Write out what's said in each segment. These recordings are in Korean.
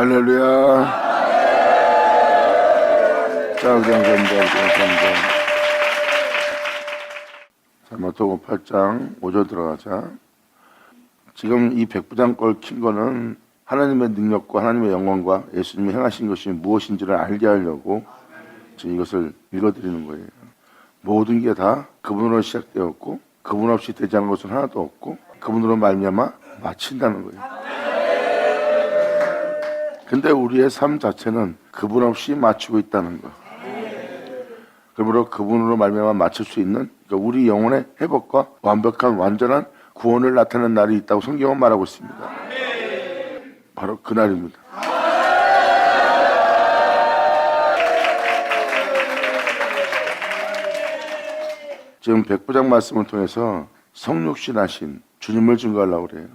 할렐루야. 자, 감사합니다. 자, 마태복음 8장 5절 들어가자. 지금 이 백부장 걸 킨 거는 하나님의 능력과 하나님의 영광과 예수님이 행하신 것이 무엇인지를 알게 하려고 지금 이것을 읽어드리는 거예요. 모든 게 다 그분으로 시작되었고 그분 없이 되지 않은 것은 하나도 없고 그분으로 말미암아 마친다는 거예요. 근데 우리의 삶 자체는 그분 없이 마치고 있다는 거. 그러므로 그분으로 말미암아 마칠 수 있는, 그러니까 우리 영혼의 회복과 완벽한 완전한 구원을 나타내는 날이 있다고 성경은 말하고 있습니다. 바로 그 날입니다. 지금 백부장 말씀을 통해서 성육신 하신 주님을 증거하려고 그래요.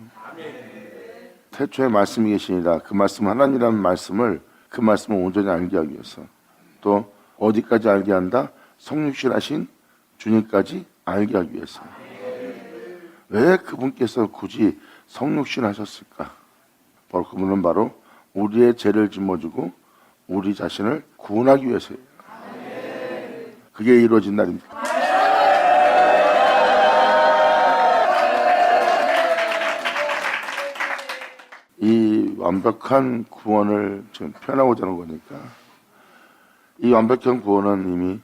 태초에 말씀이 계시니라. 그 말씀 하나님이라는 말씀을, 그 말씀을 온전히 알게 하기 위해서, 또 어디까지 알게 한다? 성육신 하신 주님까지 알게 하기 위해서. 왜 그분께서 굳이 성육신 하셨을까? 바로 그분은 바로 우리의 죄를 짊어지고 우리 자신을 구원하기 위해서예요. 그게 이루어진 날입니다. 이 완벽한 구원을 지금 표현하고자 하는 거니까, 이 완벽한 구원은 이미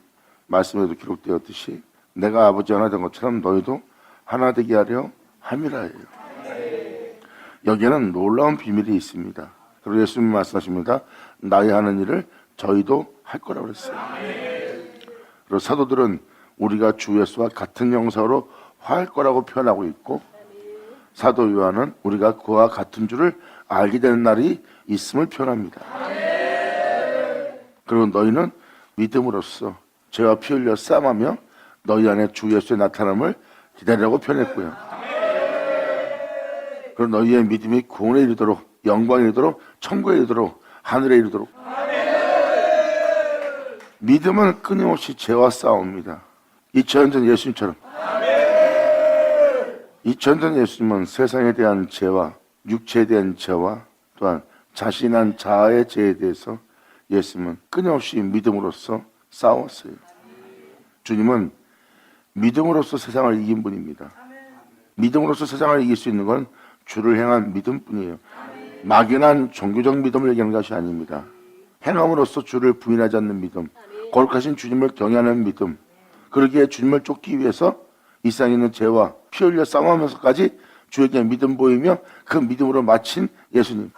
말씀에도 기록되었듯이 내가 아버지 하나 된 것처럼 너희도 하나 되게 하려 함이라예요. 여기에는 놀라운 비밀이 있습니다. 그리고 예수님이 말씀하십니다. 나의 하는 일을 저희도 할 거라고 그랬어요. 그리고 사도들은 우리가 주 예수와 같은 형상으로 화할 거라고 표현하고 있고, 사도 요한은 우리가 그와 같은 줄을 알게 되는 날이 있음을 표현합니다. 그리고 너희는 믿음으로써 죄와 피 흘려 싸움하며 너희 안에 주 예수의 나타남을 기다리라고 표현했고요. 그리고 너희의 믿음이 구원에 이르도록, 영광에 이르도록, 천국에 이르도록, 하늘에 이르도록. 믿음은 끊임없이 죄와 싸웁니다. 2000년 전 예수님처럼. 2000년 전 예수님은 세상에 대한 죄와 육체에 대한 죄와 또한 자신한 자아의 죄에 대해서 예수님은 끊임없이 믿음으로써 싸웠어요. 주님은 믿음으로써 세상을 이긴 분입니다. 믿음으로써 세상을 이길 수 있는 건 주를 향한 믿음뿐이에요. 막연한 종교적 믿음을 얘기하는 것이 아닙니다. 행함으로써 주를 부인하지 않는 믿음, 거룩하신 주님을 경외하는 믿음, 그러기에 주님을 쫓기 위해서 이 세상에 있는 죄와 피 흘려 싸움하면서까지 주에게 믿음 보이며 그 믿음으로 마친 예수님.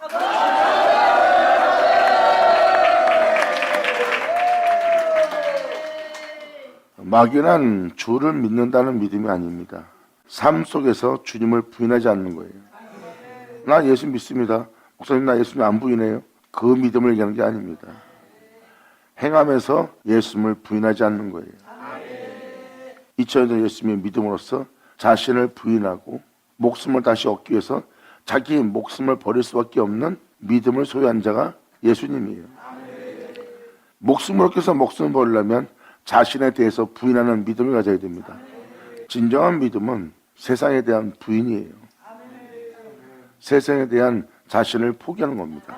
막연한 주를 믿는다는 믿음이 아닙니다. 삶 속에서 주님을 부인하지 않는 거예요. 나 예수 믿습니다. 목사님 나 예수님 안 부인해요. 그 믿음을 얘기하는 게 아닙니다. 행하면서 예수님을 부인하지 않는 거예요. 2000년 전 예수님의 믿음으로써 자신을 부인하고 목숨을 다시 얻기 위해서 자기 목숨을 버릴 수밖에 없는 믿음을 소유한 자가 예수님이에요. 목숨을 얻기 위해서 목숨을 버리려면 자신에 대해서 부인하는 믿음을 가져야 됩니다. 진정한 믿음은 세상에 대한 부인이에요. 세상에 대한 자신을 포기하는 겁니다.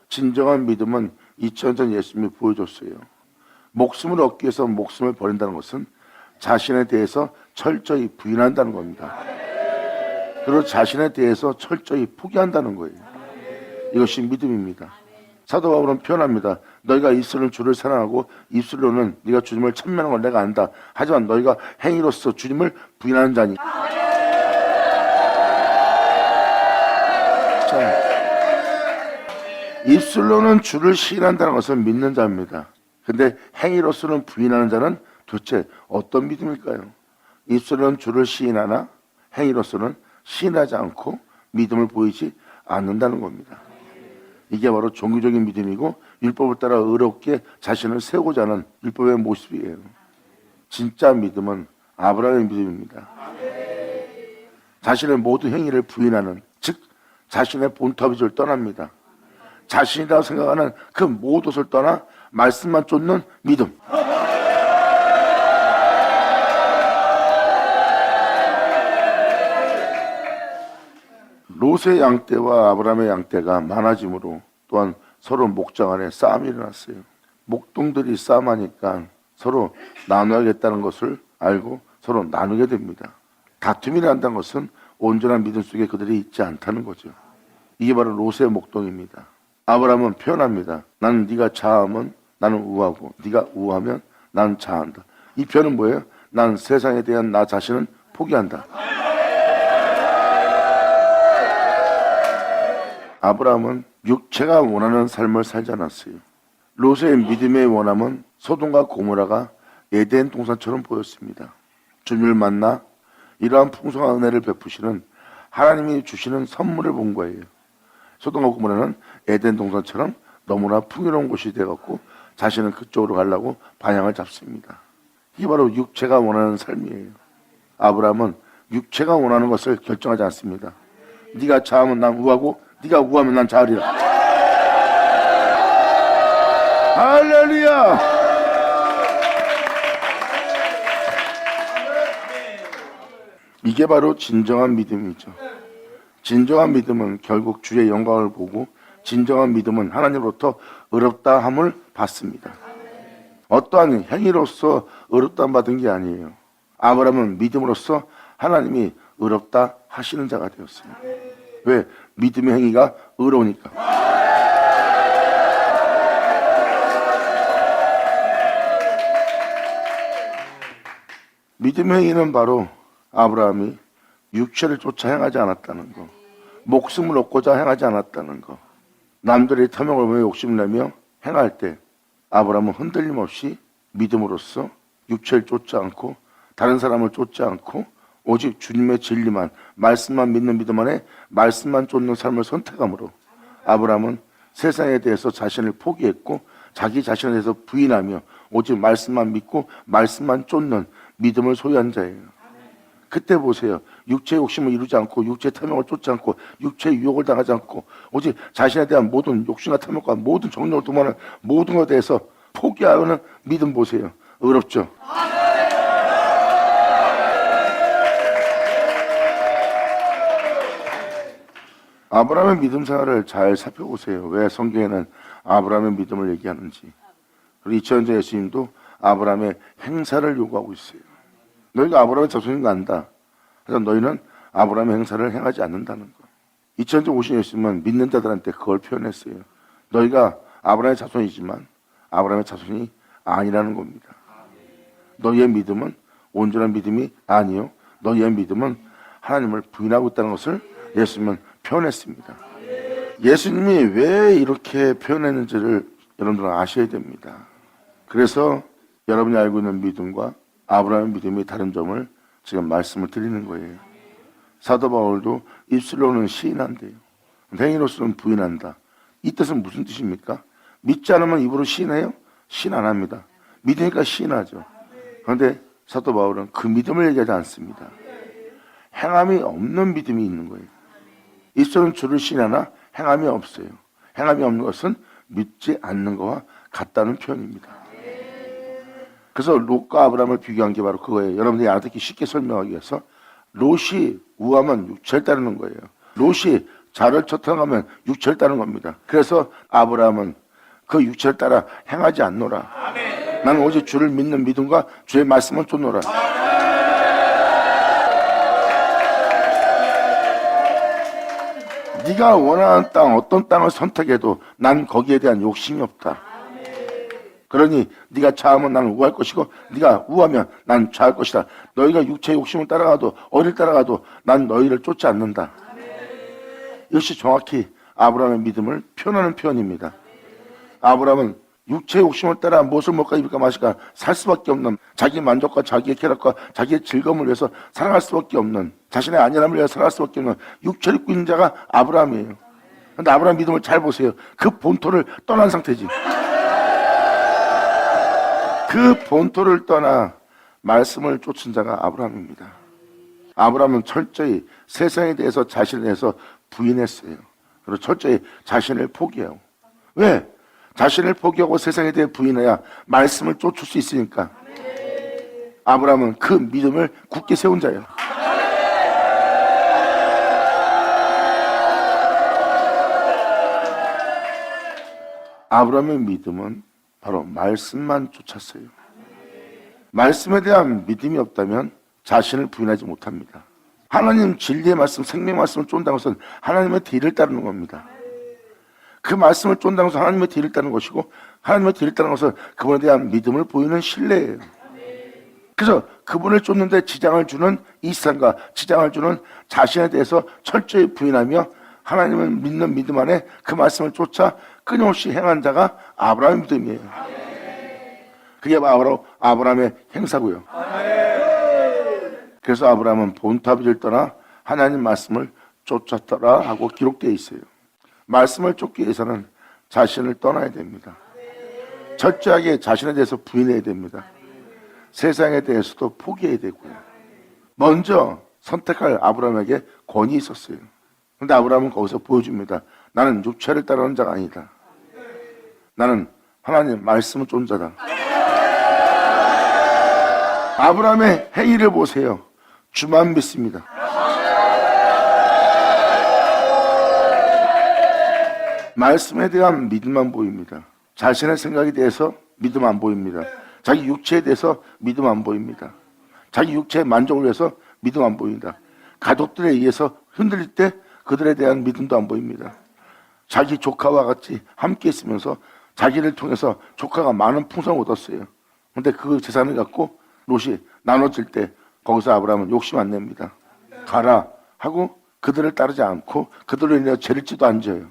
진정한 믿음은 2000년 전 예수님이 보여줬어요. 목숨을 얻기 위해서 목숨을 버린다는 것은 자신에 대해서 철저히 부인한다는 겁니다. 그리고 자신에 대해서 철저히 포기한다는 거예요. 이것이 믿음입니다. 사도 바울은 표현합니다. 너희가 입술로는 주를 사랑하고 입술로는 네가 주님을 찬미하는 걸 내가 안다. 하지만 너희가 행위로서 주님을 부인하는 자니. 자, 입술로는 주를 시인한다는 것은 믿는 자입니다. 근데 행위로서는 부인하는 자는 도대체 어떤 믿음일까요? 입술로는 주를 시인하나 행위로서는 시인하지 않고 믿음을 보이지 않는다는 겁니다. 이게 바로 종교적인 믿음이고 율법을 따라 의롭게 자신을 세우고자 하는 율법의 모습이에요. 진짜 믿음은 아브라함의 믿음입니다. 자신의 모든 행위를 부인하는, 즉 자신의 본토비를 떠납니다. 자신이라고 생각하는 그 모든 것을 떠나 말씀만 쫓는 믿음. 롯의 양떼와 아브라함의 양떼가 많아짐으로 또한 서로 목장 안에 싸움이 일어났어요. 목동들이 싸움하니까 서로 나눠야겠다는 것을 알고 서로 나누게 됩니다. 다툼이 난다는 것은 온전한 믿음 속에 그들이 있지 않다는 거죠. 이게 바로 롯의 목동입니다. 아브라함은 표현합니다. 나는 네가 좌하면 나는 우하고 네가 우하면 나는 좌한다. 이 표현은 뭐예요? 난 세상에 대한 나 자신은 포기한다. 아브라함은 육체가 원하는 삶을 살지 않았어요. 롯의 믿음의 원함은 소돔과 고모라가 에덴 동산처럼 보였습니다. 주님을 만나 이러한 풍성한 은혜를 베푸시는 하나님이 주시는 선물을 본 거예요. 소돔과 고모라는 에덴 동산처럼 너무나 풍요로운 곳이 되었고 자신은 그쪽으로 가려고 방향을 잡습니다. 이게 바로 육체가 원하는 삶이에요. 아브라함은 육체가 원하는 것을 결정하지 않습니다. 네가 좌하면 난 우하고 네가 우하면 난 좌하리라. 할렐루야. 이게 바로 진정한 믿음이죠. 진정한 믿음은 결국 주의 영광을 보고 진정한 믿음은 하나님으로부터 의롭다 함을 받습니다. 어떠한 행위로서 의롭다 받은 게 아니에요. 아브라함은 믿음으로써 하나님이 의롭다 하시는 자가 되었어요. 왜? 믿음의 행위가 의로우니까. 믿음의 행위는 바로 아브라함이 육체를 쫓아 행하지 않았다는 거, 목숨을 얻고자 행하지 않았다는 거, 남들의 탐욕을 보며 욕심내며 행할 때 아브라함은 흔들림 없이 믿음으로써 육체를 쫓지 않고 다른 사람을 쫓지 않고 오직 주님의 진리만, 말씀만 믿는 믿음 안에 말씀만 쫓는 삶을 선택함으로 아브라함은 세상에 대해서 자신을 포기했고 자기 자신에 대해서 부인하며 오직 말씀만 믿고 말씀만 쫓는 믿음을 소유한 자예요. 그때 보세요. 육체의 욕심을 이루지 않고 육체의 탐욕을 쫓지 않고 육체의 유혹을 당하지 않고 오직 자신에 대한 모든 욕심과 탐욕과 모든 정욕을 도모하는 모든 것에 대해서 포기하는 믿음 보세요. 의롭죠? 아브라함의 믿음 생활을 잘 살펴보세요. 왜 성경에는 아브라함의 믿음을 얘기하는지. 그리고 2000년 전 예수님도 아브라함의 행사를 요구하고 있어요. 너희가 아브라함의 자손인 거 안다. 그래서 너희는 아브라함의 행사를 행하지 않는다는 거. 2000년 전 오신 예수님은 믿는 자들한테 그걸 표현했어요. 너희가 아브라함의 자손이지만 아브라함의 자손이 아니라는 겁니다. 너희의 믿음은 온전한 믿음이 아니요. 너희의 믿음은 하나님을 부인하고 있다는 것을 예수님은 표현했습니다. 예수님이 왜 이렇게 표현했는지를 여러분들은 아셔야 됩니다. 그래서 여러분이 알고 있는 믿음과 아브라함의 믿음이 다른 점을 지금 말씀을 드리는 거예요. 사도 바울도 입술로는 시인한대요. 행위로서는 부인한다. 이 뜻은 무슨 뜻입니까? 믿지 않으면 입으로 시인해요? 시인 안 합니다. 믿으니까 시인하죠. 그런데 사도 바울은 그 믿음을 얘기하지 않습니다. 행함이 없는 믿음이 있는 거예요. 입술은 주를 시인하나 행함이 없어요. 행함이 없는 것은 믿지 않는 것과 같다는 표현입니다. 그래서 롯과 아브라함을 비교한 게 바로 그거예요. 여러분들이 알아듣기 쉽게 설명하기 위해서 롯이 우하면 육체를 따르는 거예요. 롯이 자를 쫓아가면 육체를 따르는 겁니다. 그래서 아브라함은 그 육체를 따라 행하지 않노라. 나는 오직 주를 믿는 믿음과 주의 말씀을 쫓노라. 네가 원하는 땅, 어떤 땅을 선택해도 난 거기에 대한 욕심이 없다. 그러니 네가 좌하면 나는 우할 것이고 네가 우하면 난 좌할 것이다. 너희가 육체의 욕심을 따라가도 어딜 따라가도 난 너희를 쫓지 않는다. 이것이 정확히 아브라함의 믿음을 표현하는 표현입니다. 아브라함은 육체의 욕심을 따라 무엇을 먹을까 입을까 마실까 살 수밖에 없는 자기 만족과 자기의 쾌락과 자기의 즐거움을 위해서 살아갈 수밖에 없는 자신의 안전함을 위해서 살아갈 수밖에 없는 육체를 입고 있는 자가 아브라함이에요. 그런데 아브라함 믿음을 잘 보세요. 그 본토를 떠난 상태지. 그 본토를 떠나 말씀을 쫓은 자가 아브라함입니다. 아브라함은 철저히 세상에 대해서 자신에 대해서 부인했어요. 그리고 철저히 자신을 포기해요. 왜? 자신을 포기하고 세상에 대해 부인해야 말씀을 쫓을 수 있으니까. 아브라함은 그 믿음을 굳게 세운 자예요. 아브라함의 믿음은 바로 말씀만 쫓았어요. 말씀에 대한 믿음이 없다면 자신을 부인하지 못합니다. 하나님 진리의 말씀, 생명의 말씀을 쫀다는 것은 하나님의 뒤를 따르는 겁니다. 그 말씀을 쫀다는 것은 하나님의 뒤를 따르는 것이고, 하나님의 뒤를 따르는 것은 그분에 대한 믿음을 보이는 신뢰예요. 그래서 그분을 쫓는데 지장을 주는 이 세상과 지장을 주는 자신에 대해서 철저히 부인하며 하나님을 믿는 믿음 안에 그 말씀을 쫓아 끊임없이 행한 자가 아브라함의 믿음이에요. 그게 바로 아브라함의 행사고요. 그래서 아브라함은 본토아비를 떠나 하나님 말씀을 쫓았더라 하고 기록되어 있어요. 말씀을 쫓기 위해서는 자신을 떠나야 됩니다. 철저하게 자신에 대해서 부인해야 됩니다. 세상에 대해서도 포기해야 되고요. 먼저 선택할 아브라함에게 권위 있었어요. 그런데 아브라함은 거기서 보여줍니다. 나는 육체를 따르는 자가 아니다. 나는 하나님 말씀을 쫓는 자다. 아브라함의 행위를 보세요. 주만 믿습니다. 말씀에 대한 믿음만 보입니다. 자신의 생각에 대해서 믿음 안 보입니다. 자기 육체에 대해서 믿음 안 보입니다. 자기 육체의 만족을 위해서 믿음 안 보입니다. 가족들에 의해서 흔들릴 때 그들에 대한 믿음도 안 보입니다. 자기 조카와 같이 함께 있으면서 자기를 통해서 조카가 많은 풍성을 얻었어요. 그런데 그 재산을 갖고 롯이 나눠질 때 거기서 아브라함은 욕심 안 냅니다. 가라 하고 그들을 따르지 않고 그들로 인해 죄를 지도 앉아요.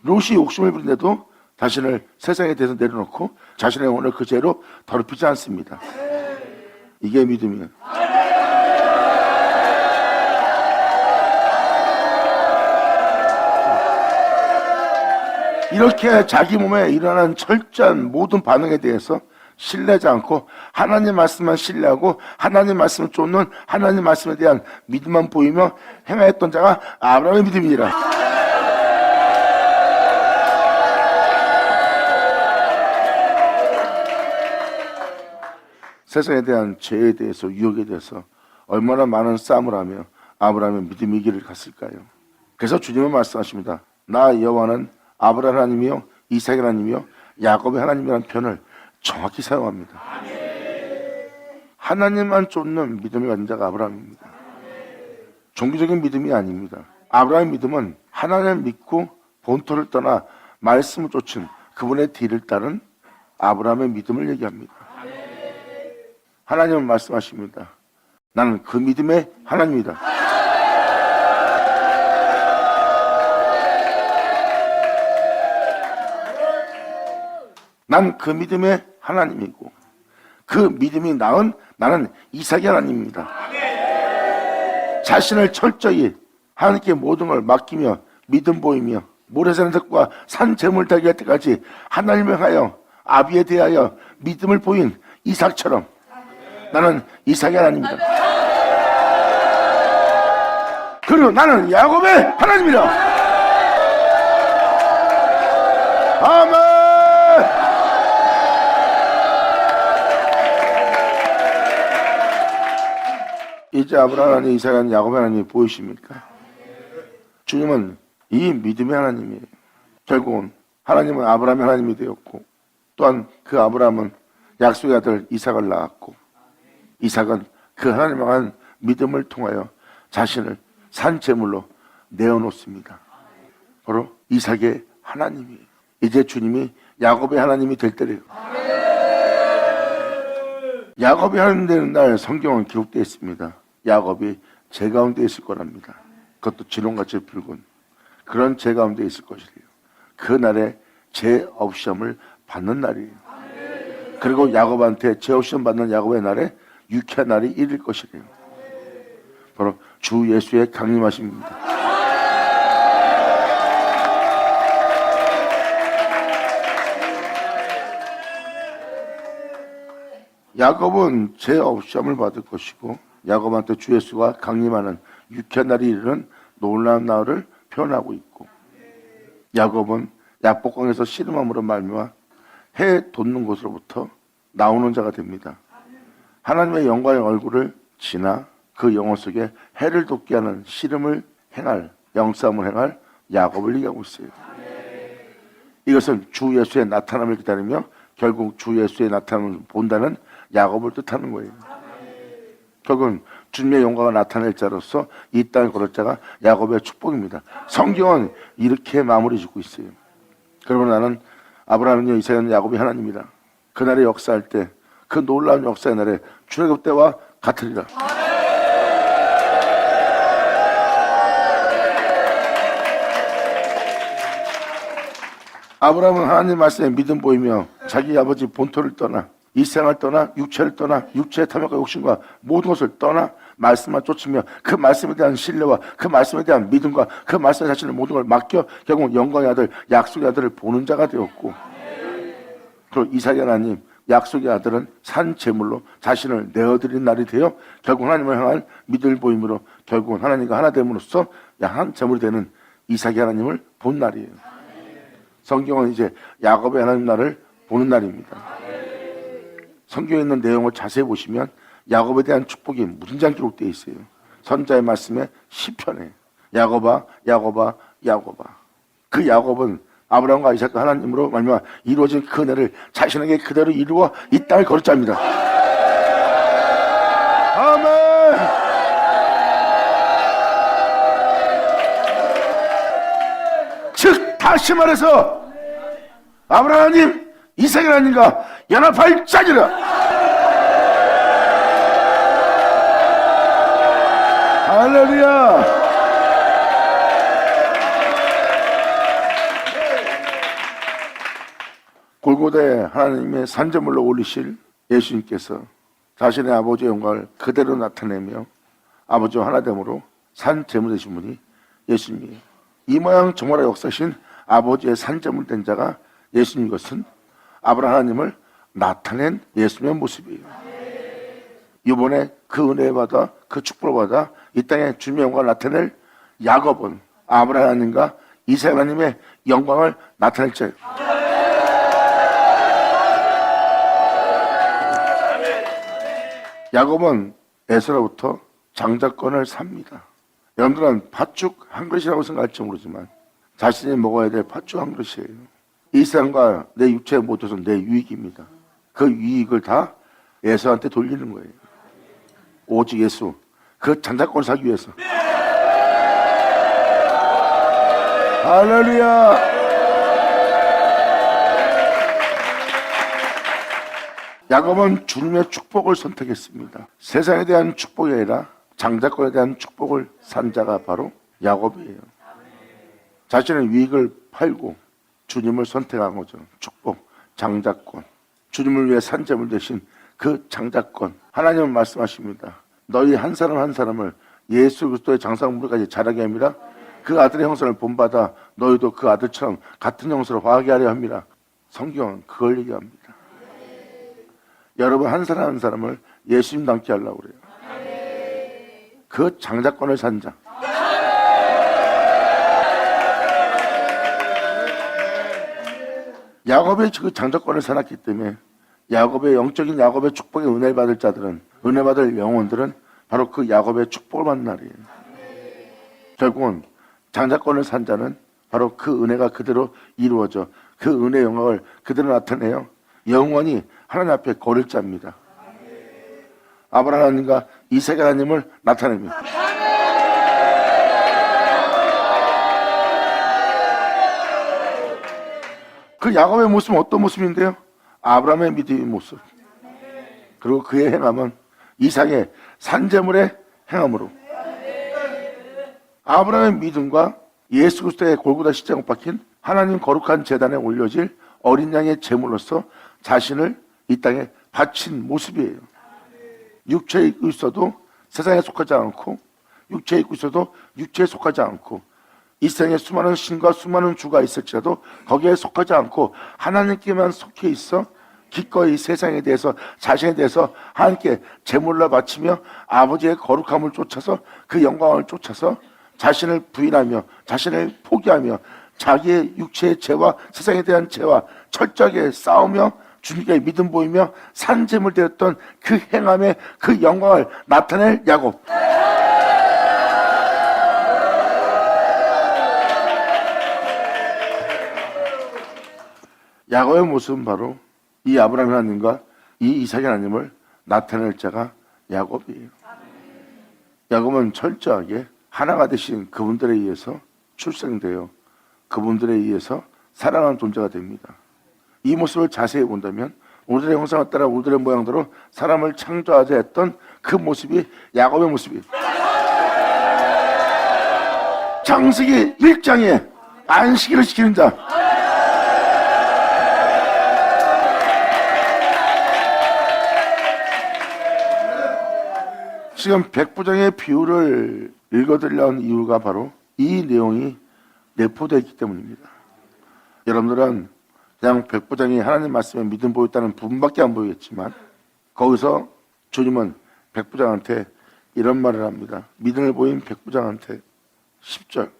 롯이 욕심을 부린데도 자신을 세상에 대해서 내려놓고 자신의 영혼을 그 죄로 더럽히지 않습니다. 이게 믿음이에요. 이렇게 자기 몸에 일어나는 철저한 모든 반응에 대해서 신뢰하지 않고 하나님 말씀만 신뢰하고 하나님 말씀을 쫓는 하나님 말씀에 대한 믿음만 보이며 행하였던 자가 아브라함의 믿음이니라. 세상에 대한 죄에 대해서 유혹에 대해서 얼마나 많은 싸움을 하며 아브라함의 믿음의 길을 갔을까요? 그래서 주님은 말씀하십니다. 나 여호와는 아브라함 하나님이요 이삭의 하나님이요 야곱의 하나님이라는 표현을 정확히 사용합니다. 하나님만 쫓는 믿음을 가진 자가 아브라함입니다. 종교적인 믿음이 아닙니다. 아브라함의 믿음은 하나님을 믿고 본토를 떠나 말씀을 쫓은 그분의 뒤를 따른 아브라함의 믿음을 얘기합니다. 하나님은 말씀하십니다. 나는 그 믿음의 하나님이다. 난 그 믿음의 하나님이고 그 믿음이 낳은 나는 이삭의 하나님입니다. 자신을 철저히 하나님께 모든 걸 맡기며 믿음 보이며 모래사는 덕과 산 재물 달게 할 때까지 하나님을 하여 아비에 대하여 믿음을 보인 이삭처럼 나는 이삭의 하나님이다. 그리고 나는 야곱의 하나님이다. 아멘. 이제 아브라함 하나님, 이삭 하나님, 야곱의 하나님이 보이십니까? 주님은 이 믿음의 하나님이에요. 결국은 하나님은 아브라함의 하나님이 되었고 또한 그 아브라함은 약속의 아들 이삭을 낳았고 이삭은 그 하나님을 향한 믿음을 통하여 자신을 산 제물로 내어놓습니다. 바로 이삭의 하나님이에요. 이제 주님이 야곱의 하나님이 될 때래요. 야곱이 하나님 되는 날 성경은 기록되어 있습니다. 야곱이 제 가운데 있을 거랍니다. 그것도 진홍같이 붉은 그런 제 가운데 있을 것이래요. 그날에 제 없이함을 받는 날이에요. 그리고 야곱한테 제 없이함 받는 야곱의 날에 유쾌한 날이 이를 것이래요. 바로 주 예수의 강림하심입니다. 야곱은 제 없이함을 받을 것이고 야곱한테 주 예수가 강림하는 유쾌한 날이 이르는 놀라운 날을 표현하고 있고 야곱은 약복강에서 씨름함으로 말미암아 해 돋는 곳으로부터 나오는 자가 됩니다. 하나님의 영광의 얼굴을 지나 그 영혼 속에 해를 돋게 하는 씨름을 행할 영싸움을 행할 야곱을 얘기하고 있어요. 이것은 주 예수의 나타남을 기다리며 결국 주 예수의 나타남을 본다는 야곱을 뜻하는 거예요. 결국은 주님의 영광을 나타낼 자로서 이 땅을 걸을 자가 야곱의 축복입니다. 성경은 이렇게 마무리 짓고 있어요. 그러면 나는 아브라함은요, 이삭은 야곱이 하나님이다. 그날의 역사할 때 그 놀라운 역사의 날에 출애굽 때와 같으리라. 아브라함은 하나님 말씀에 믿음 보이며 자기 아버지 본토를 떠나 이 세상을 떠나 육체를 떠나 육체의 탐욕과 욕심과 모든 것을 떠나 말씀만 쫓으며 그 말씀에 대한 신뢰와 그 말씀에 대한 믿음과 그 말씀에 자신의 모든 걸 맡겨 결국 영광의 아들 약속의 아들을 보는 자가 되었고, 또 이삭의 하나님 약속의 아들은 산 제물로 자신을 내어드린 날이 되어 결국 하나님을 향한 믿음을 보임으로 결국은 하나님과 하나 됨으로써 한 제물이 되는 이삭의 하나님을 본 날이에요. 성경은 이제 야곱의 하나님 날을 보는 날입니다. 성경에 있는 내용을 자세히 보시면 야곱에 대한 축복이 무슨 장 기록되어 있어요. 선자의 말씀에 시편에 야곱아 야곱아 야곱아. 그 야곱은 아브라함과 이삭과 하나님으로 말미암아 이루어진 그 은혜를 자신에게 그대로 이루어 이 땅을 걸을 자입니다. 아멘. 즉 다시 말해서 아브라함님 이삭의 하나님과 연합할 자니라. 할렐루야. 골고다에 하나님의 산제물로 올리실 예수님께서 자신의 아버지의 영광을 그대로 나타내며 아버지와 하나됨으로 산제물 되신 분이 예수님이에요. 이 모양 저 모양 역사신 아버지의 산제물 된 자가 예수님, 것은 아브라함 하나님을 나타낸 예수님의 모습이에요. 이번에 그 은혜 받아 그 축복을 받아 이 땅에 주님의 영광을 나타낼 야곱은 아브라함 하나님과 이삭 하나님의 영광을 나타낼 자예요. 야곱은 에서로부터 장자권을 삽니다. 여러분들은 팥죽 한 그릇이라고 생각할지 모르지만 자신이 먹어야 될 팥죽 한 그릇이에요. 이 세상과 내 육체의 모든 내 유익입니다. 그 유익을 다 예수한테 돌리는 거예요. 오직 예수, 그 장자권을 사기 위해서. 할렐루야. 야곱은 주님의 축복을 선택했습니다. 세상에 대한 축복이 아니라 장자권에 대한 축복을 산 자가 바로 야곱이에요. 자신의 유익을 팔고 주님을 선택한 거죠. 축복, 장자권. 주님을 위해 산재물 대신 그 장자권. 하나님은 말씀하십니다. 너희 한 사람 한 사람을 예수 그리스도의 장사물까지 자라게 합니다. 그 아들의 형상을 본받아 너희도 그 아들처럼 같은 형상으로 화하게 하려 합니다. 성경은 그걸 얘기합니다. 여러분 한 사람 한 사람을 예수님 닮게 하려고 그래요. 그 장자권을 산 자. 야곱의 그 장자권을 사놨기 때문에 야곱의 영적인 야곱의 축복의 은혜를 받을 자들은, 은혜 받을 영혼들은 바로 그 야곱의 축복을 받는 날이에요. 결국은 장자권을 산 자는 바로 그 은혜가 그대로 이루어져 그 은혜의 영광을 그대로 나타내요. 영원히 하나님 앞에 거릴 자입니다. 아브라함 하나님과 이삭 하나님을 나타냅니다. 그 야곱의 모습은 어떤 모습인데요? 아브라함의 믿음의 모습. 그리고 그의 행함은 이삭의 산제물의 행함으로. 아브라함의 믿음과 예수 그리스도의 골고다 십자가에 못 박힌 하나님 거룩한 제단에 올려질 어린 양의 제물로서 자신을 이 땅에 바친 모습이에요. 육체에 있고 있어도 세상에 속하지 않고, 육체에 있고 있어도 육체에 속하지 않고, 이 세상에 수많은 신과 수많은 주가 있을지라도 거기에 속하지 않고 하나님께만 속해 있어 기꺼이 세상에 대해서, 자신에 대해서 하나님께 제물로 바치며 아버지의 거룩함을 쫓아서 그 영광을 쫓아서 자신을 부인하며 자신을 포기하며 자기의 육체의 죄와 세상에 대한 죄와 철저하게 싸우며 주님께 믿음 보이며 산재물 되었던 그 행함의 그 영광을 나타낼 야곱. 야곱의 모습은 바로 이 아브라함 하나님과 이 이삭의 하나님을 나타낼 자가 야곱이에요. 야곱은 철저하게 하나가 되신 그분들에 의해서 출생되어 그분들에 의해서 살아가는 존재가 됩니다. 이 모습을 자세히 본다면 우리들의 형상을 따라 우리들의 모양대로 사람을 창조하자 했던 그 모습이 야곱의 모습이에요. 창세기 1장에 안식일을 지키는 자, 지금 백부장의 비유를 읽어드리려는 이유가 바로 이 내용이 내포되어 있기 때문입니다. 여러분들은 그냥 백부장이 하나님 말씀에 믿음 보였다는 부분밖에 안 보이겠지만 거기서 주님은 백부장한테 이런 말을 합니다. 믿음을 보인 백부장한테 10절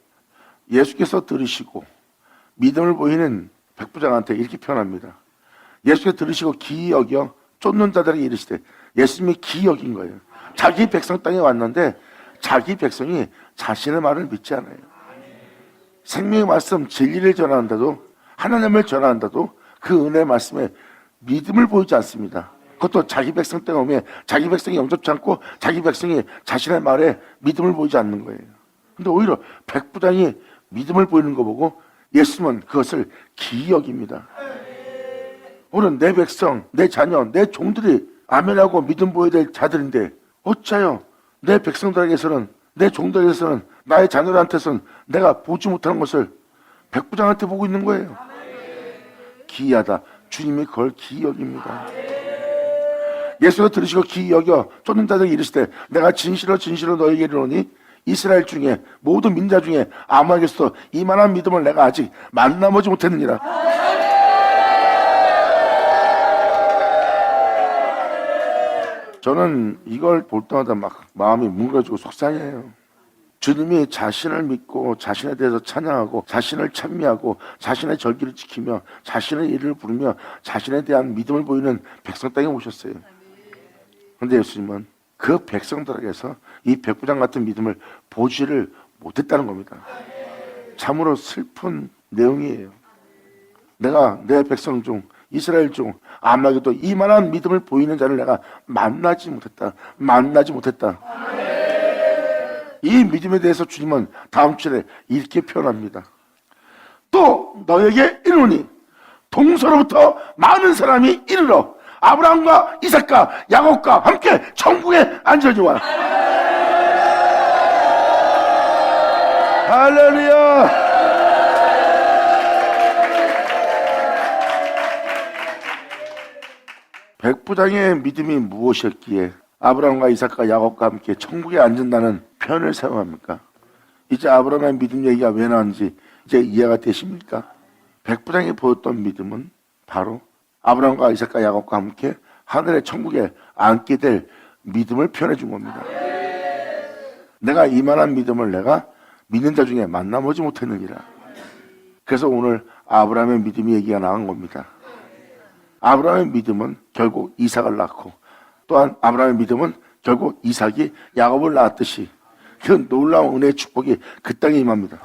예수께서 들으시고 믿음을 보이는 백부장한테 이렇게 표현합니다. 예수께서 들으시고 기이 여겨 쫓는 자들에게 이르시되, 예수님이 기이 여긴 거예요. 자기 백성 땅에 왔는데 자기 백성이 자신의 말을 믿지 않아요. 생명의 말씀 진리를 전하는데도, 하나님을 전하는데도 그 은혜의 말씀에 믿음을 보이지 않습니다. 그것도 자기 백성 땅에 오면 자기 백성이 영접치 않고 자기 백성이 자신의 말에 믿음을 보이지 않는 거예요. 근데 오히려 백부장이 믿음을 보이는 거 보고 예수님은 그것을 기이 여깁니다. 오늘 내 백성, 내 자녀, 내 종들이 아멘하고 믿음 보여야 될 자들인데 어찌하여 내 백성들에게서는, 내 종들에게서는, 나의 자녀들한테서는 내가 보지 못하는 것을 백부장한테 보고 있는 거예요. 기이하다. 주님이 그걸 기이 여깁니다. 예수가 들으시고 기이 여겨 쫓는 자들에게 이르시되, 내가 진실로 진실로 너희에게 이르노니 이스라엘 중에 모든 민자 중에 아무에게서도 이만한 믿음을 내가 아직 만나보지 못했느니라. 저는 이걸 볼 때마다 막 마음이 뭉그러지고 속상해요. 주님이 자신을 믿고 자신에 대해서 찬양하고 자신을 찬미하고 자신의 절기를 지키며 자신의 이름을 부르며 자신에 대한 믿음을 보이는 백성 땅에 오셨어요. 그런데 예수님은 그 백성들에게서 이 백부장 같은 믿음을 보지를 못했다는 겁니다. 참으로 슬픈 내용이에요. 내가 내 백성 중, 이스라엘 중 아마게도 이만한 믿음을 보이는 자를 내가 만나지 못했다. 이 믿음에 대해서 주님은 다음 절에 이렇게 표현합니다. 또 너에게 이르노니 동서로부터 많은 사람이 이르러 아브라함과 이삭과 야곱과 함께 천국에 앉아주와. 할렐루야. 백부장의 믿음이 무엇이었기에 아브라함과 이삭과 야곱과 함께 천국에 앉는다는 표현을 사용합니까? 이제 아브라함의 믿음 얘기가 왜 나왔는지 이제 이해가 되십니까? 백부장이 보였던 믿음은 바로 아브라함과 이삭과 야곱과 함께 하늘의 천국에 앉게 될 믿음을 표현해 준 겁니다. 내가 이만한 믿음을 내가 믿는 자 중에 만나보지 못했느니라. 그래서 오늘 아브라함의 믿음이 얘기가 나온 겁니다. 아브라함의 믿음은 결국 이삭을 낳고, 또한 아브라함의 믿음은 결국 이삭이 야곱을 낳았듯이 그 놀라운 은혜의 축복이 그 땅에 임합니다.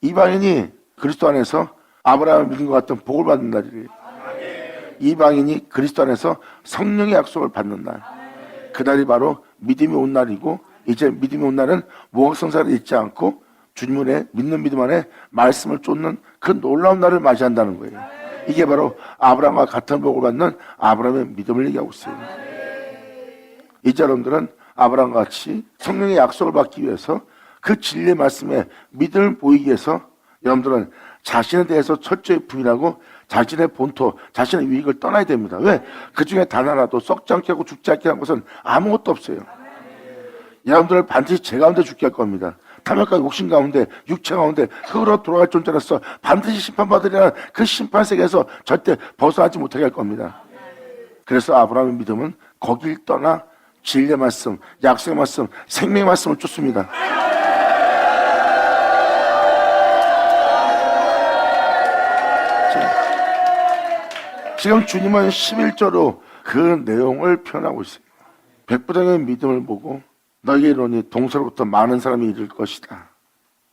이방인이 그리스도 안에서 아브라함을 믿은 것 같은 복을 받는 날이에요. 이방인이 그리스도 안에서 성령의 약속을 받는 날, 그날이 바로 믿음이 온 날이고, 이제 믿음이 온 날은 모각성사를 잊지 않고 주님의 믿는 믿음 안에 말씀을 쫓는 그 놀라운 날을 맞이한다는 거예요. 이게 바로 아브라함과 같은 복을 받는 아브라함의 믿음을 얘기하고 있어요. 이제 여러분들은 아브라함과 같이 성령의 약속을 받기 위해서 그 진리의 말씀에 믿음을 보이기 위해서 여러분들은 자신에 대해서 철저히 부인하고 자신의 본토, 자신의 유익을 떠나야 됩니다. 왜? 그 중에 단 하나도 썩지 않게 하고 죽지 않게 한 것은 아무것도 없어요. 여러분들을 반드시 제 가운데 죽게 할 겁니다. 탐욕과 욕심 가운데, 육체 가운데 흙으로 돌아갈 존재로서 반드시 심판받으리라는 그 심판세계에서 절대 벗어나지 못하게 할 겁니다. 그래서 아브라함의 믿음은 거길 떠나 진리의 말씀, 약속의 말씀, 생명의 말씀을 쫓습니다. 지금 주님은 11절로 그 내용을 표현하고 있어요. 백부장의 믿음을 보고 너에게 이르노니 동서로부터 많은 사람이 이를 것이다.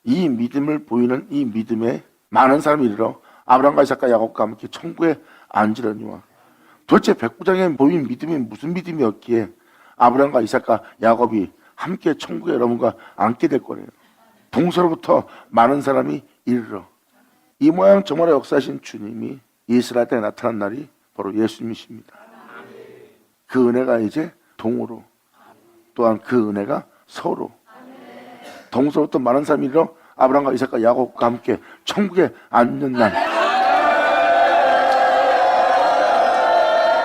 이 믿음을 보이는 이 믿음에 많은 사람이 이르러 아브라함과 이삭과 야곱과 함께 천국에 앉으려니와. 도대체 백부장에 보인 믿음이 무슨 믿음이었기에 아브라함과 이삭과 야곱이 함께 천국에 여러분과 앉게 될 거래요. 동서로부터 많은 사람이 이르러. 이 모양 저 모양 역사하신 주님이 이스라엘 땅에 나타난 날이 바로 예수님이십니다. 그 은혜가 이제 동으로, 또한 그 은혜가 서로. 동서로부터 많은 사람이 이르러 아브라함과 이삭과 야곱과 함께 천국에 앉는 날.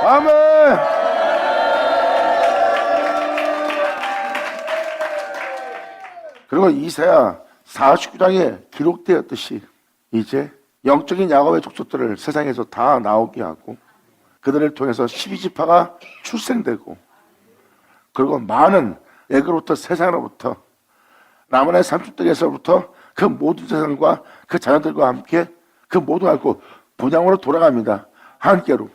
아멘. 그리고 이사야 49장에 기록되었듯이 이제 영적인 야곱의 족속들을 세상에서 다 나오게 하고 그들을 통해서 12지파가 출생되고, 그리고 많은 애굽으로부터 세상으로부터 라만의 삼축덕에서부터 그 모든 세상과 그 자녀들과 함께 그 모든 알고 본향으로 돌아갑니다. 하나님께로.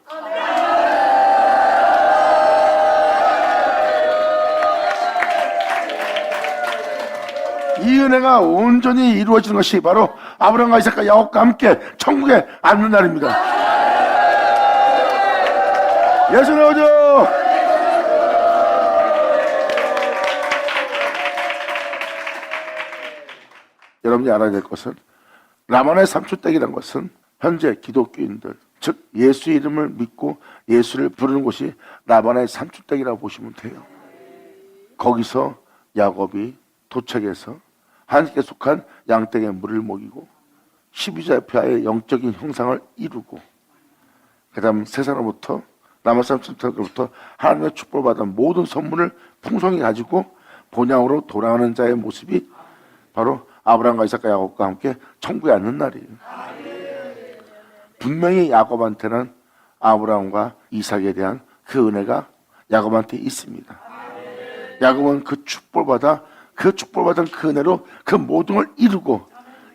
이 은혜가 온전히 이루어지는 것이 바로 아브라함과 이삭과 야곱과 함께 천국에 앉는 날입니다. 예수 나오죠. 여러분이 알아야 될 것은 라만의 삼축댁이라는 것은 현재 기독교인들, 즉 예수의 이름을 믿고 예수를 부르는 곳이 라반의 삼축댁이라고 보시면 돼요. 거기서 야곱이 도착해서 하나님께 속한 양떼의 물을 먹이고 12지파의 영적인 형상을 이루고, 그 다음 세상으로부터 라만 삼축댁으로부터 하나님의 축복을 받은 모든 선물을 풍성히 가지고 본향으로 돌아가는 자의 모습이 바로 아브라함과 이삭과 야곱과 함께 천국에 앉는 날이에요. 분명히 야곱한테는 아브라함과 이삭에 대한 그 은혜가 야곱한테 있습니다. 야곱은 그 축복받아 그 축복받은 그 은혜로 그 모든 걸 이루고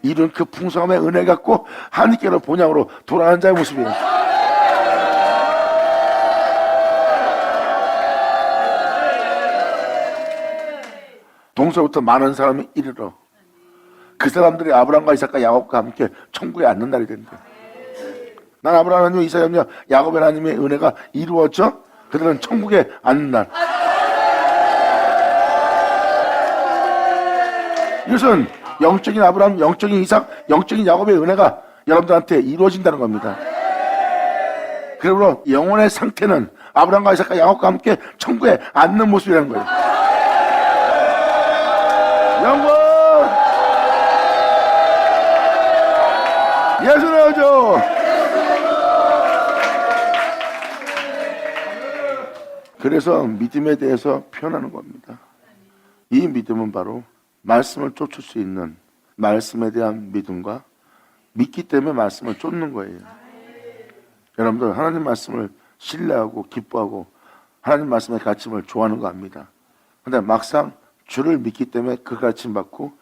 이룬 그 풍성함의 은혜 갖고 하나님께로 본향으로 돌아가는 자의 모습이에요. 동서부터 많은 사람이 이르러 그 사람들이 아브라함과 이삭과 야곱과 함께 천국에 앉는 날이 된대. 난 아브라함 하나님, 이삭 하나님, 야곱 하나님의 은혜가 이루어져 그들은 천국에 앉는 날. 이것은 영적인 아브라함, 영적인 이삭, 영적인 야곱의 은혜가 여러분들한테 이루어진다는 겁니다. 그러므로 영혼의 상태는 아브라함과 이삭과 야곱과 함께 천국에 앉는 모습이라는 거예요. 영광! 예수 나오죠. 그래서 믿음에 대해서 표현하는 겁니다. 이 믿음은 바로 말씀을 쫓을 수 있는 말씀에 대한 믿음과 믿기 때문에 말씀을 쫓는 거예요. 여러분들 하나님 말씀을 신뢰하고 기뻐하고 하나님 말씀의 가르침을 좋아하는 거 압니다. 그런데 막상 주를 믿기 때문에 그 가르침 받고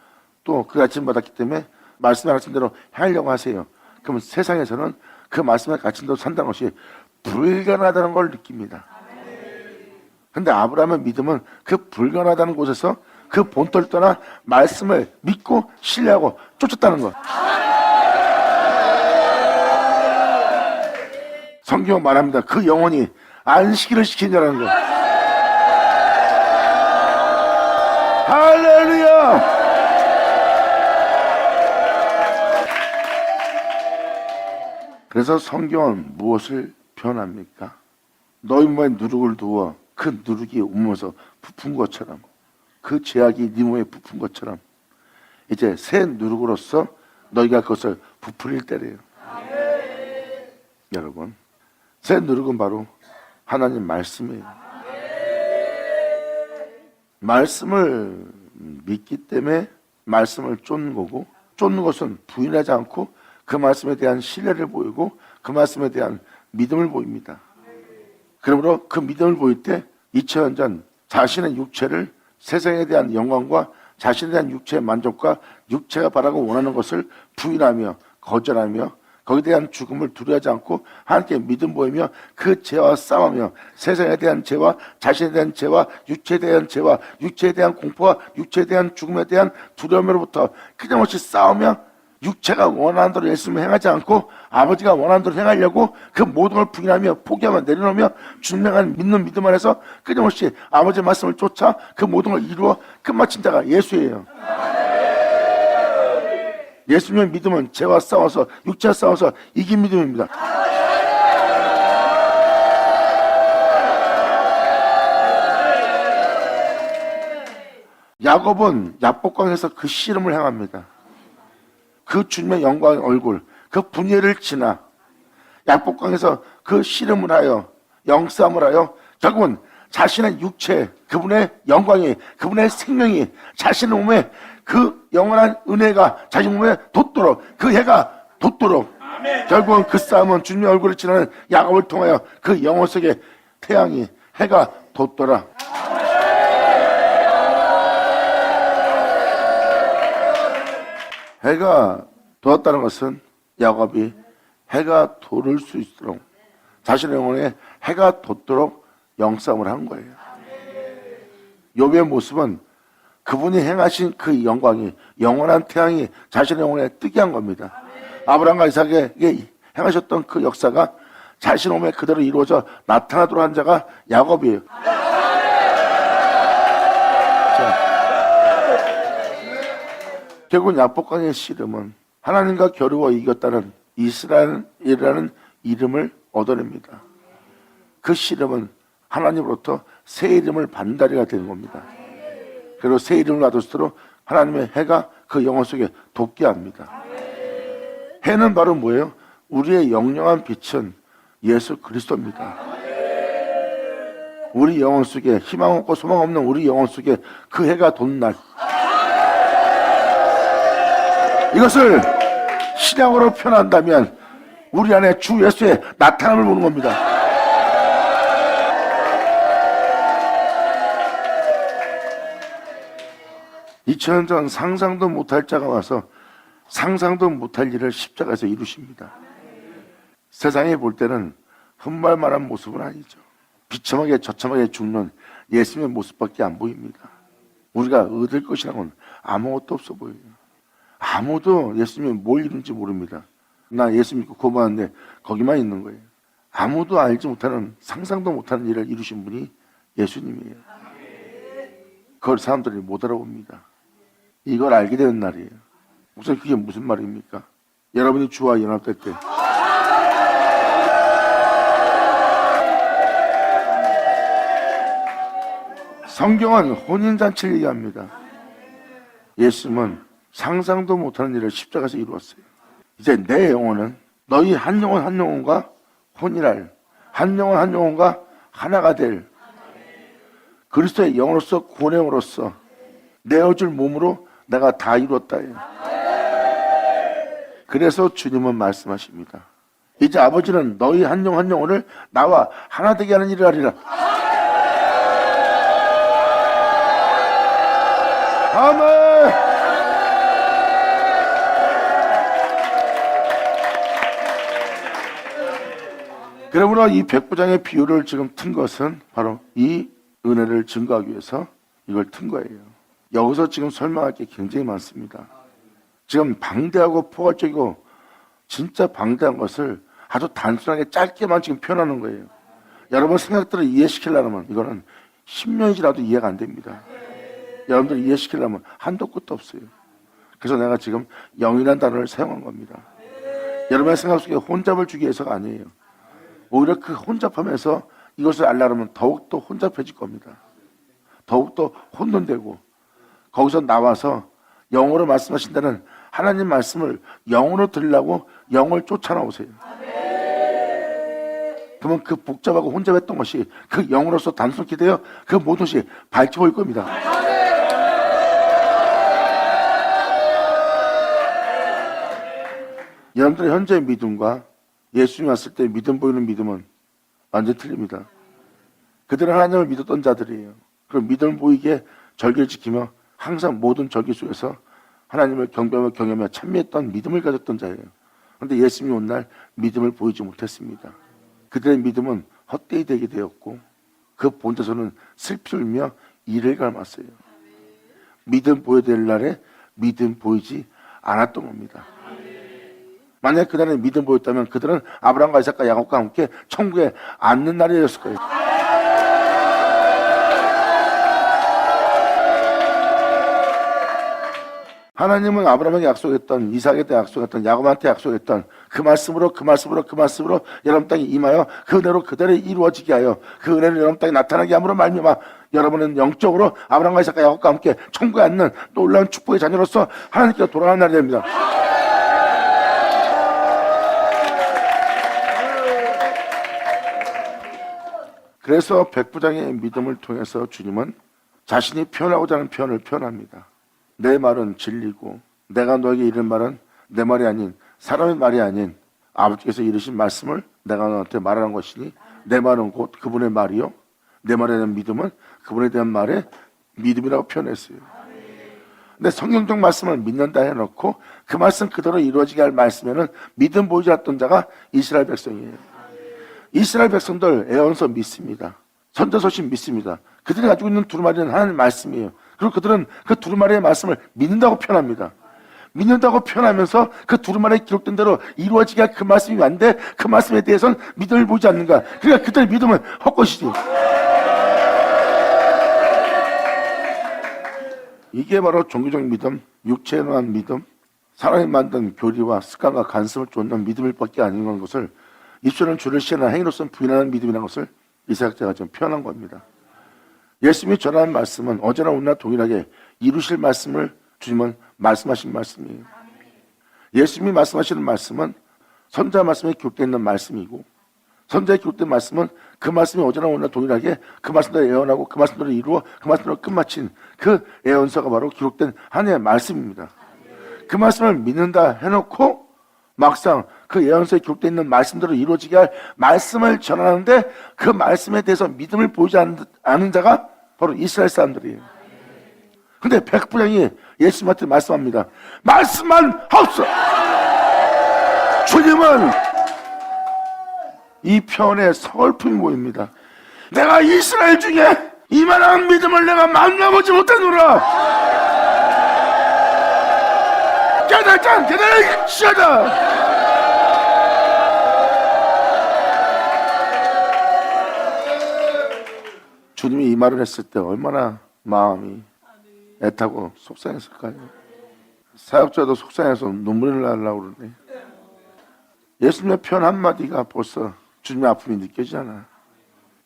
또 그 가르침 받았기 때문에 말씀의 가르침대로 하려고 하세요. 그러면 세상에서는 그 말씀의 가르침대로 산다는 것이 불가능하다는 걸 느낍니다. 그런데 아브라함의 믿음은 그 불가능하다는 곳에서 그 본토를 떠나 말씀을 믿고 신뢰하고 쫓았다는 것. 성경 말합니다. 그 영혼이 안식일을 지킨 자라는 것. 할렐루야! 그래서 성경은 무엇을 표현합니까? 너희 몸에 누룩을 두어 그 누룩이 온몸에서 부푼 것처럼, 그 죄악이 네 몸에 부푼 것처럼 이제 새 누룩으로서 너희가 그것을 부풀릴 때래요. 여러분, 새 누룩은 바로 하나님 말씀이에요. 말씀을 믿기 때문에 말씀을 쫓는 거고, 쫓는 것은 부인하지 않고 그 말씀에 대한 신뢰를 보이고 그 말씀에 대한 믿음을 보입니다. 그러므로 그 믿음을 보일 때 2000년 전 자신의 육체를 세상에 대한 영광과 자신에 대한 육체의 만족과 육체가 바라고 원하는 것을 부인하며 거절하며 거기에 대한 죽음을 두려워하지 않고 하나님께 믿음 보이며 그 죄와 싸우며 세상에 대한 죄와 자신에 대한 죄와 육체에 대한 죄와 육체에 대한 공포와 육체에 대한 죽음에 대한 두려움으로부터 끊임없이 싸우며 육체가 원하는 대로 예수님을 행하지 않고 아버지가 원하는 대로 행하려고 그 모든 걸 부인하며 포기하며 내려놓으며 주님을 향한 믿는 믿음 안에서 끊임없이 아버지의 말씀을 쫓아 그 모든 걸 이루어 끝마친 자가 예수예요. 예수님의 믿음은 죄와 싸워서 육체와 싸워서 이긴 믿음입니다. 야곱은 야복강에서 그 씨름을 행합니다. 그 주님의 영광의 얼굴, 그 분예를 지나 야복강에서 그 씨름을 하여 영싸움을 하여 결국은 자신의 육체, 그분의 영광이, 그분의 생명이 자신의 몸에 그 영원한 은혜가 자신 몸에 돋도록, 그 해가 돋도록 결국은 그 싸움은 주님의 얼굴을 지나는 야곱을 통하여 그 영혼 속에 태양이, 해가 돋더라. 해가 돋았다는 것은 야곱이 해가 돋을 수 있도록 자신의 영혼에 해가 돋도록 영싸움을 한 거예요. 욥의 모습은 그분이 행하신 그 영광이, 영원한 태양이 자신의 영혼에 뜨게 한 겁니다. 아브라함과 이삭에게 행하셨던 그 역사가 자신의 몸에 그대로 이루어져 나타나도록 한 자가 야곱이에요. 결국 야복강의 씨름은 하나님과 겨루어 이겼다는 이스라엘이라는 이름을 얻어냅니다. 그 씨름은 하나님으로부터 새 이름을 반다리가 되는 겁니다. 그리고 새 이름을 받을수록 하나님의 해가 그 영혼 속에 돋게 합니다. 해는 바로 뭐예요? 우리의 영영한 빛은 예수 그리스도입니다. 우리 영혼 속에 희망 없고 소망 없는 우리 영혼 속에 그 해가 돋는 날, 이것을 신약으로 표현한다면 우리 안에 주 예수의 나타남을 보는 겁니다. (2000년) 전 상상도 못할 자가 와서 상상도 못할 일을 십자가에서 이루십니다. 세상에 볼 때는 흠말만한 모습은 아니죠. 비참하게 처참하게 죽는 예수님의 모습밖에 안 보입니다. 우리가 얻을 것이라고는 아무것도 없어 보여요. 아무도 예수님이 뭘 이룬지 모릅니다. 나 예수 믿고 고마운데 거기만 있는 거예요. 아무도 알지 못하는, 상상도 못하는 일을 이루신 분이 예수님이에요. 그걸 사람들이 못 알아봅니다. 이걸 알게 되는 날이에요. 목사님, 그게 무슨 말입니까? 여러분이 주와 연합될 때 성경은 혼인잔치를 얘기합니다. 예수님은 상상도 못하는 일을 십자가에서 이루었어요. 이제 내 영혼은 너희 한 영혼 한 영혼과 혼인할, 한 영혼 한 영혼과 하나가 될 그리스도의 영으로서 구원형으로서 내어줄 몸으로 내가 다 이루었다. 그래서 주님은 말씀하십니다. 이제 아버지는 너희 한 영혼 한 영혼을 나와 하나 되게 하는 일을 하리라. 아멘. 그러므로 이 백부장의 비유를 지금 튼 것은 바로 이 은혜를 증거하기 위해서 이걸 튼 거예요. 여기서 지금 설명할 게 굉장히 많습니다. 지금 방대하고 포괄적이고 진짜 방대한 것을 아주 단순하게 짧게만 지금 표현하는 거예요. 여러분 생각들을 이해시키려면 이거는 10년이 지나도 이해가 안 됩니다. 여러분들 이해시키려면 한도 끝도 없어요. 그래서 내가 지금 영이라는 단어를 사용한 겁니다. 여러분의 생각 속에 혼잡을 주기 위해서가 아니에요. 오히려 그 혼잡하면서 이것을 알려면 더욱더 혼잡해질 겁니다. 더욱더 혼돈되고 거기서 나와서 영어로 말씀하신다는 하나님 말씀을 영어로 들으려고 영을 쫓아나오세요. 그러면 그 복잡하고 혼잡했던 것이 그 영으로서 단순히 되어 그 모든 것이 밝혀 보일 겁니다. 여러분들의 현재의 믿음과 예수님이 왔을 때 믿음 보이는 믿음은 완전히 틀립니다. 그들은 하나님을 믿었던 자들이에요. 그 믿음을 보이게 절기를 지키며 항상 모든 절기 속에서 하나님을 경배하며 경외하며 찬미했던 믿음을 가졌던 자예요. 그런데 예수님이 온 날 믿음을 보이지 못했습니다. 그들의 믿음은 헛되이 되게 되었고 그 본데서는 슬피 울며 이를 갈았어요. 믿음 보여야 될 날에 믿음 보이지 않았던 겁니다. 만약에 그날에 믿음 보였다면 그들은 아브라함과 이삭과 야곱과 함께 천국에 앉는 날이었을 거예요. 하나님은 아브라함에게 약속했던, 이삭에게 약속했던, 야곱한테 약속했던 그 말씀으로 여러분 땅에 임하여 그 은혜로 그대로 이루어지게 하여 그 은혜를 여러분 땅에 나타나게 함으로 말미암아 여러분은 영적으로 아브라함과 이삭과 야곱과 함께 천국에 앉는 놀라운 축복의 자녀로서 하나님께로 돌아가는 날이 됩니다. 그래서 백부장의 믿음을 통해서 주님은 자신이 표현하고자 하는 표현을 표현합니다. 내 말은 진리고 내가 너에게 이른 말은 내 말이 아닌 사람의 말이 아닌 아버지께서 이르신 말씀을 내가 너한테 말하는 것이니 내 말은 곧 그분의 말이요 내 말에 대한 믿음은 그분에 대한 말의 믿음이라고 표현했어요. 근데 성경적 말씀을 믿는다 해놓고 그 말씀 그대로 이루어지게 할 말씀에는 믿음 보이지 않던 자가 이스라엘 백성이에요. 이스라엘 백성들 애언서 믿습니다. 선지서신 믿습니다. 그들이 가지고 있는 두루마리는 하나님의 말씀이에요. 그리고 그들은 그 두루마리의 말씀을 믿는다고 표현합니다. 믿는다고 표현하면서 그 두루마리에 기록된 대로 이루어지게 할 그 말씀이 왔는데 그 말씀에 대해서는 믿음을 보이지 않는가. 그러니까 그들의 믿음은 헛것이지. 이게 바로 종교적 믿음, 육체에 관한 믿음, 사람이 만든 교리와 습관과 간섭을 쫓는 믿음일 밖에 아닌 것을 입술은 주를 시하나 행위로서는 부인하는 믿음이라는 것을 이사야가 지금 표현한 겁니다. 예수님이 전하는 말씀은 어제나 오늘나 동일하게 이루실 말씀을 주님은 말씀하신 말씀이에요. 예수님이 말씀하시는 말씀은 선지자 말씀에 기록되어 있는 말씀이고 선지자에 기록된 말씀은 그 말씀이 어제나 오늘나 동일하게 그 말씀대로 예언하고 그 말씀대로 이루어 그 말씀대로 끝마친 그 예언서가 바로 기록된 하나님의 말씀입니다. 그 말씀을 믿는다 해놓고 막상 그 예언서에 기록되어 있는 말씀대로 이루어지게 할 말씀을 전하는데 그 말씀에 대해서 믿음을 보이지 않은 자가 바로 이스라엘 사람들이에요. 근데 백부장이 예수님한테 말씀합니다. 말씀만 하옵소서. 주님은 이 편에 서글픔이 보입니다. 내가 이스라엘 중에 이만한 믿음을 내가 만나보지 못하노라. 깨달자 깨달으시다. 주님이 이 말을 했을 때 얼마나 마음이 애타고 속상했을까요? 사역자도 속상해서 눈물이 나려고 그러네. 예수님의 표현 한마디가 벌써 주님의 아픔이 느껴지잖아.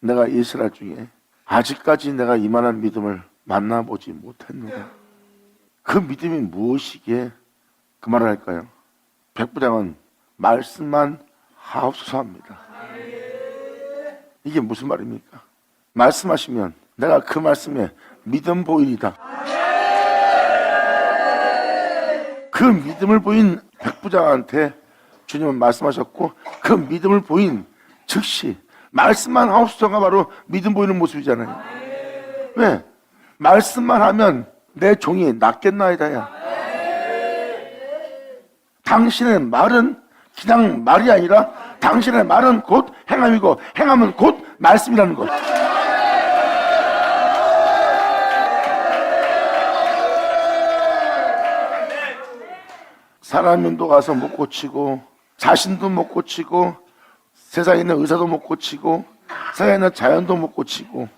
내가 이스라엘 중에 아직까지 내가 이만한 믿음을 만나보지 못했노라. 그 믿음이 무엇이기에 그 말을 할까요? 백부장은 말씀만 하옵소서 합니다. 이게 무슨 말입니까? 말씀하시면 내가 그 말씀에 믿음 보이리다. 그 믿음을 보인 백부장한테 주님은 말씀하셨고 그 믿음을 보인 즉시 말씀만 하옵소서가 바로 믿음 보이는 모습이잖아요. 왜? 말씀만 하면 내 종이 낫겠나이다야. 당신의 말은 그냥 말이 아니라 당신의 말은 곧 행함이고 행함은 곧 말씀이라는 것. 사람도 가서 못 고치고 자신도 못 고치고 세상에 있는 의사도 못 고치고 세상에 있는 자연도 못 고치고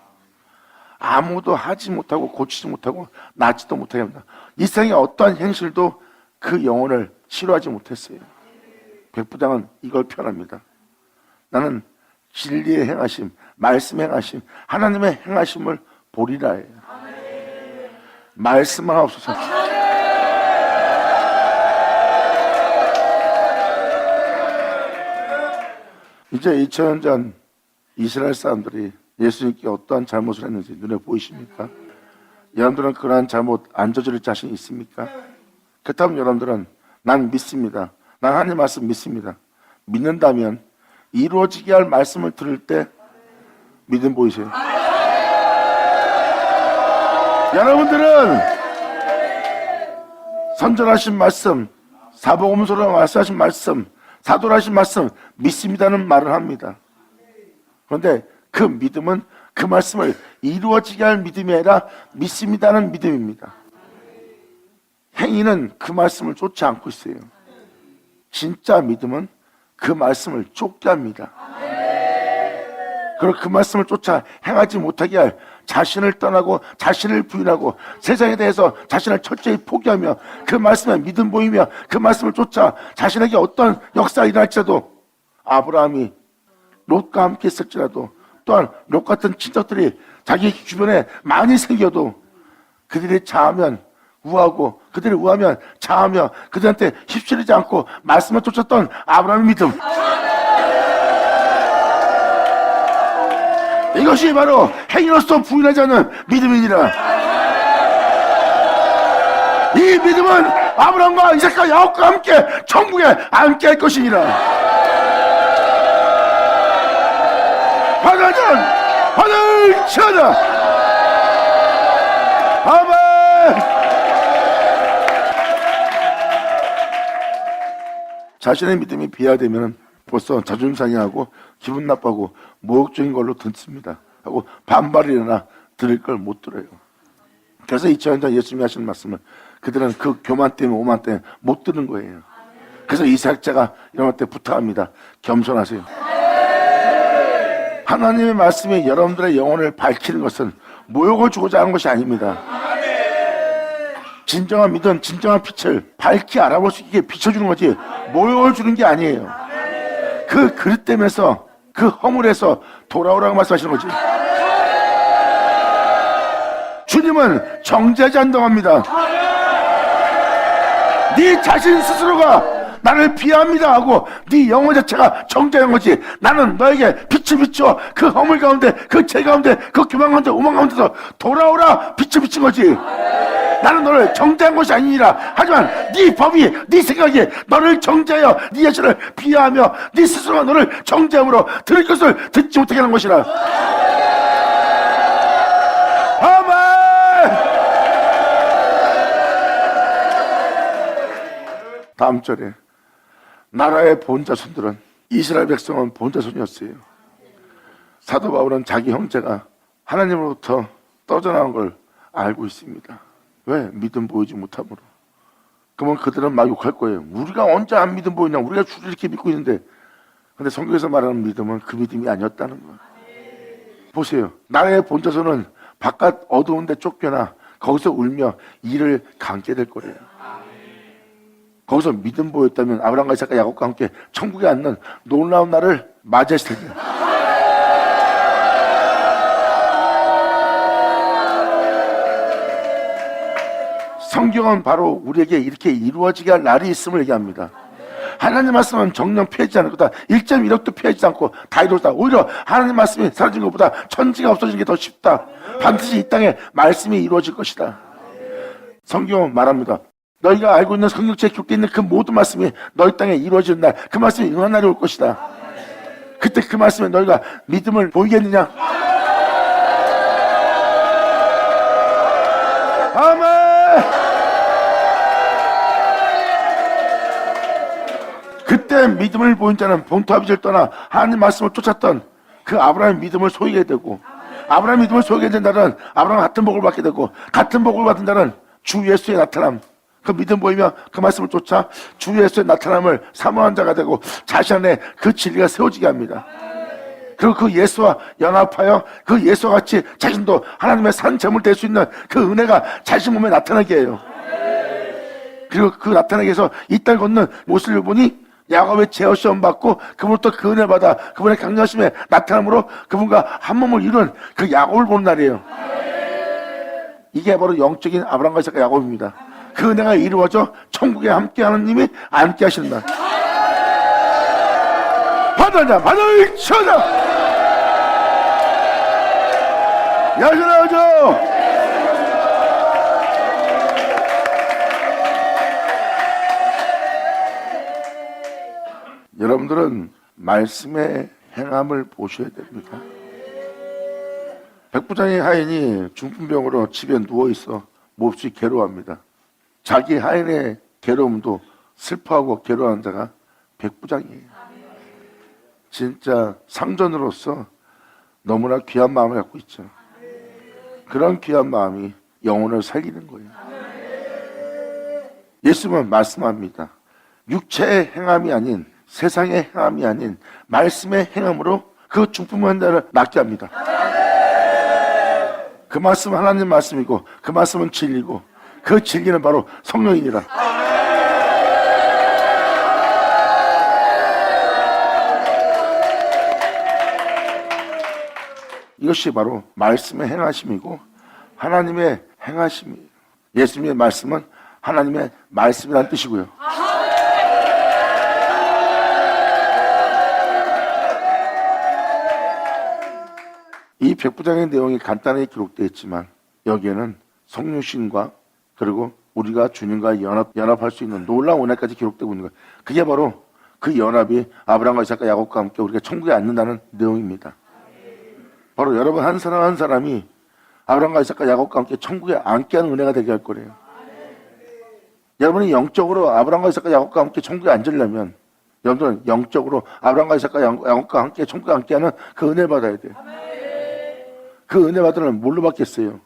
아무도 하지 못하고 고치지 못하고 낫지도 못하게 합니다. 이 세상의 어떠한 행실도 그 영혼을 치료하지 못했어요. 백부장은 이걸 표현합니다. 나는 진리의 행하심, 말씀의 행하심, 하나님의 행하심을 보리라 해요. 말씀만 하옵소서. 이제 2000년 전 이스라엘 사람들이 예수님께 어떠한 잘못을 했는지 눈에 보이십니까? 여러분들은 그러한 잘못 안 저지를 자신이 있습니까? 그렇다면 여러분들은 난 믿습니다. 난 하나님 말씀 믿습니다. 믿는다면 이루어지게 할 말씀을 들을 때 믿음 보이세요? 여러분들은 선전하신 말씀, 사복음서로 말씀하신 말씀, 사도라 하신 말씀 믿습니다는 말을 합니다. 그런데 그 믿음은 그 말씀을 이루어지게 할 믿음이 아니라 믿습니다는 믿음입니다. 행위는 그 말씀을 쫓지 않고 있어요. 진짜 믿음은 그 말씀을 쫓게 합니다. 그리고 그 말씀을 쫓아 행하지 못하게 할 자신을 떠나고 자신을 부인하고 세상에 대해서 자신을 철저히 포기하며 그 말씀에 믿음 보이며 그 말씀을 쫓아 자신에게 어떤 역사가 일어날지라도 아브라함이 롯과 함께 있을지라도 또한 롯 같은 친척들이 자기 주변에 많이 생겨도 그들이 자하면 우하고 그들이 우하면 자하며 그들한테 휩쓸리지 않고 말씀을 쫓았던 아브라함의 믿음, 이것이 바로 행위로서 부인하지 않는 믿음이니라. 이 믿음은 아브라함과 이삭과 야곱과 함께 천국에 앉게 할 것이니라. 하나님 하늘 치하다. 아멘. 자신의 믿음이 비하되면 벌써 자존심 상해하고 기분 나빠하고 모욕적인 걸로 듣습니다 하고 반발이 일어나 들을 걸 못 들어요. 그래서 2000년 전 예수님이 하시는 말씀을 그들은 그 교만 때문에 오만 때문에 못 듣는 거예요. 그래서 이삭자가 이런 때 부탁합니다. 겸손하세요. 하나님의 말씀이 여러분들의 영혼을 밝히는 것은 모욕을 주고자 하는 것이 아닙니다. 진정한 믿음, 진정한 빛을 밝히 알아볼 수 있게 비춰주는 거지 모욕을 주는 게 아니에요. 그 그릇됨에서 그 허물에서 돌아오라고 말씀하시는 거지. 주님은 정죄하지 않는답니다. 네 자신 스스로가 나를 비합니다 하고 네 영혼 자체가 정죄한 거지. 나는 너에게 빛을 비춰 그 허물 가운데 그 죄 가운데 그 교만 가운데 오만 가운데서 돌아오라 빛을 비친 거지. 나는 너를 정죄한 것이 아니니라. 하지만 네 법이 네 생각이 너를 정죄하여 네 자신을 비하하며 네 스스로가 너를 정죄함으로 들을 것을 듣지 못하게 하는 것이라. 아멘. 다음 절에 나라의 본자손들은 이스라엘 백성은 본자손이었어요. 사도 바울은 자기 형제가 하나님으로부터 떠져나온 걸 알고 있습니다. 왜? 믿음 보이지 못함으로. 그러면 그들은 막 욕할 거예요. 우리가 언제 안 믿음 보이냐? 우리가 주를 이렇게 믿고 있는데. 근데 성경에서 말하는 믿음은 그 믿음이 아니었다는 거예요. 보세요. 나라의 본자손은 바깥 어두운 데 쫓겨나 거기서 울며 이를 감게 될 거래요. 거기서 믿음 보였다면 아브라함과 이삭과 야곱과 함께 천국에 앉는 놀라운 날을 맞이했을 텐데. 성경은 바로 우리에게 이렇게 이루어지게 할 날이 있음을 얘기합니다. 하나님 말씀은 정령 피하지 않을 거다. 1.1억도 피하지 않고 다 이루어졌다. 오히려 하나님 말씀이 사라진 것보다 천지가 없어지는 게 더 쉽다. 반드시 이 땅에 말씀이 이루어질 것이다. 성경은 말합니다. 너희가 알고 있는 성경책에 기록되어 있는 그 모든 말씀이 너희 땅에 이루어지는 날, 그 말씀이 응한 날이 올 것이다. 그때 그 말씀에 너희가 믿음을 보이겠느냐? 아멘. 그때 믿음을 보인 자는 본토 아비지를 떠나 하나님 말씀을 쫓았던 그 아브라함의 믿음을 소유하게 되고, 아브라함의 믿음을 소유하게 된 자는 아브라함과 같은 복을 받게 되고, 같은 복을 받은 자는 주 예수의 나타남, 그 믿음 보이며 그 말씀을 쫓아 주 예수의 나타남을 사모한 자가 되고 자신 안에 그 진리가 세워지게 합니다. 그리고 그 예수와 연합하여 그 예수와 같이 자신도 하나님의 산 제물 될 수 있는 그 은혜가 자신 몸에 나타나게 해요. 그리고 그 나타나게 해서 이 땅 걷는 모습을 보니 야곱의 제어 시험 받고 그분부터 그 은혜 받아 그분의 강력하심에 나타남으로 그분과 한 몸을 이룬 그 야곱을 보는 날이에요. 이게 바로 영적인 아브라함과 이삭과 야곱입니다. 그 은혜가 이루어져 천국에 함께하는 님이 함께 하시는 날. 받아자 받을 쳐자 야전하죠. 여러분들은 말씀의 행함을 보셔야 됩니다. 백부장의 하인이 중풍병으로 집에 누워있어 몹시 괴로워합니다. 자기 하인의 괴로움도 슬퍼하고 괴로워하는 자가 백부장이에요. 진짜 상전으로서 너무나 귀한 마음을 갖고 있죠. 그런 귀한 마음이 영혼을 살리는 거예요. 예수님은 말씀합니다. 육체의 행함이 아닌, 세상의 행함이 아닌 말씀의 행함으로 그 중풍한 자를 낫게 합니다. 그 말씀은 하나님 말씀이고, 그 말씀은 진리고, 그 진리는 바로 성령이니라. 이것이 바로 말씀의 행하심이고 하나님의 행하심이에요. 예수님의 말씀은 하나님의 말씀이라는 뜻이고요. 이 백부장의 내용이 간단하게 기록되어 있지만 여기에는 성령신과 그리고 우리가 주님과 연합할 수 있는 놀라운 은혜까지 기록되고 있는 거예요. 그게 바로 그 연합이 아브라함과 이삭과 야곱과 함께 우리가 천국에 앉는다는 내용입니다. 바로 여러분 한 사람 한 사람이 아브라함과 이삭과 야곱과 함께 천국에 앉게 하는 은혜가 되게 할 거래요. 여러분이 영적으로 아브라함과 이삭과 야곱과 함께 천국에 앉으려면 여러분은 영적으로 아브라함과 이삭과 야곱과 함께 천국에 앉게 하는 그 은혜를 받아야 돼요. 그 은혜 받으려면 뭘로 받겠어요?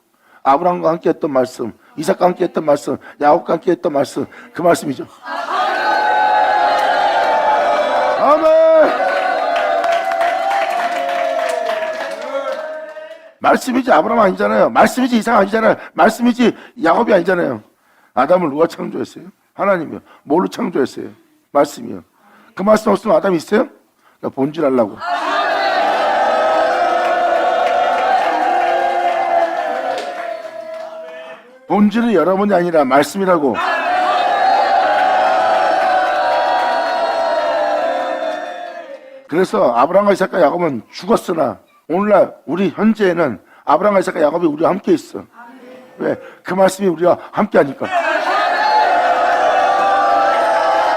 아브라함과 함께 했던 말씀, 이삭과 함께 했던 말씀, 야곱과 함께 했던 말씀, 그 말씀이죠. 아멘. 말씀이지 아브라함 아니잖아요. 말씀이지 이삭 아니잖아요. 말씀이지 야곱이 아니잖아요. 아담을 누가 창조했어요? 하나님이요. 뭘로 창조했어요? 말씀이요. 그 말씀 없으면 아담이 있어요? 본질하려고. 본질은 여러분이 아니라 말씀이라고. 그래서 아브라함과 이삭과 야곱은 죽었으나 오늘날 우리 현재에는 아브라함과 이삭과 야곱이 우리와 함께 있어. 왜? 그 말씀이 우리와 함께 하니까.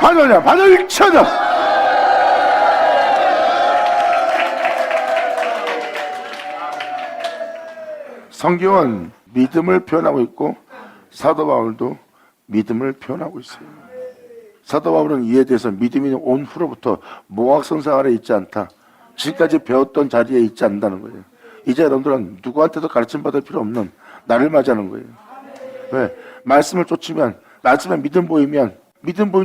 받으냐, 받을 쳐다. 성경은 믿음을 표현하고 있고 사도 바울도 믿음을 표현하고 있어요. 사도 바울은 이에 대해서 믿음이 온 후로부터 모각선상 아래 있지 않다. 지금까지 배웠던 자리에 있지 않는다는 거예요. 이제 여러분들은 누구한테도 가르침 받을 필요 없는 나를 맞이하는 거예요. 왜? 말씀을 쫓으면, 말씀에 믿음 보이면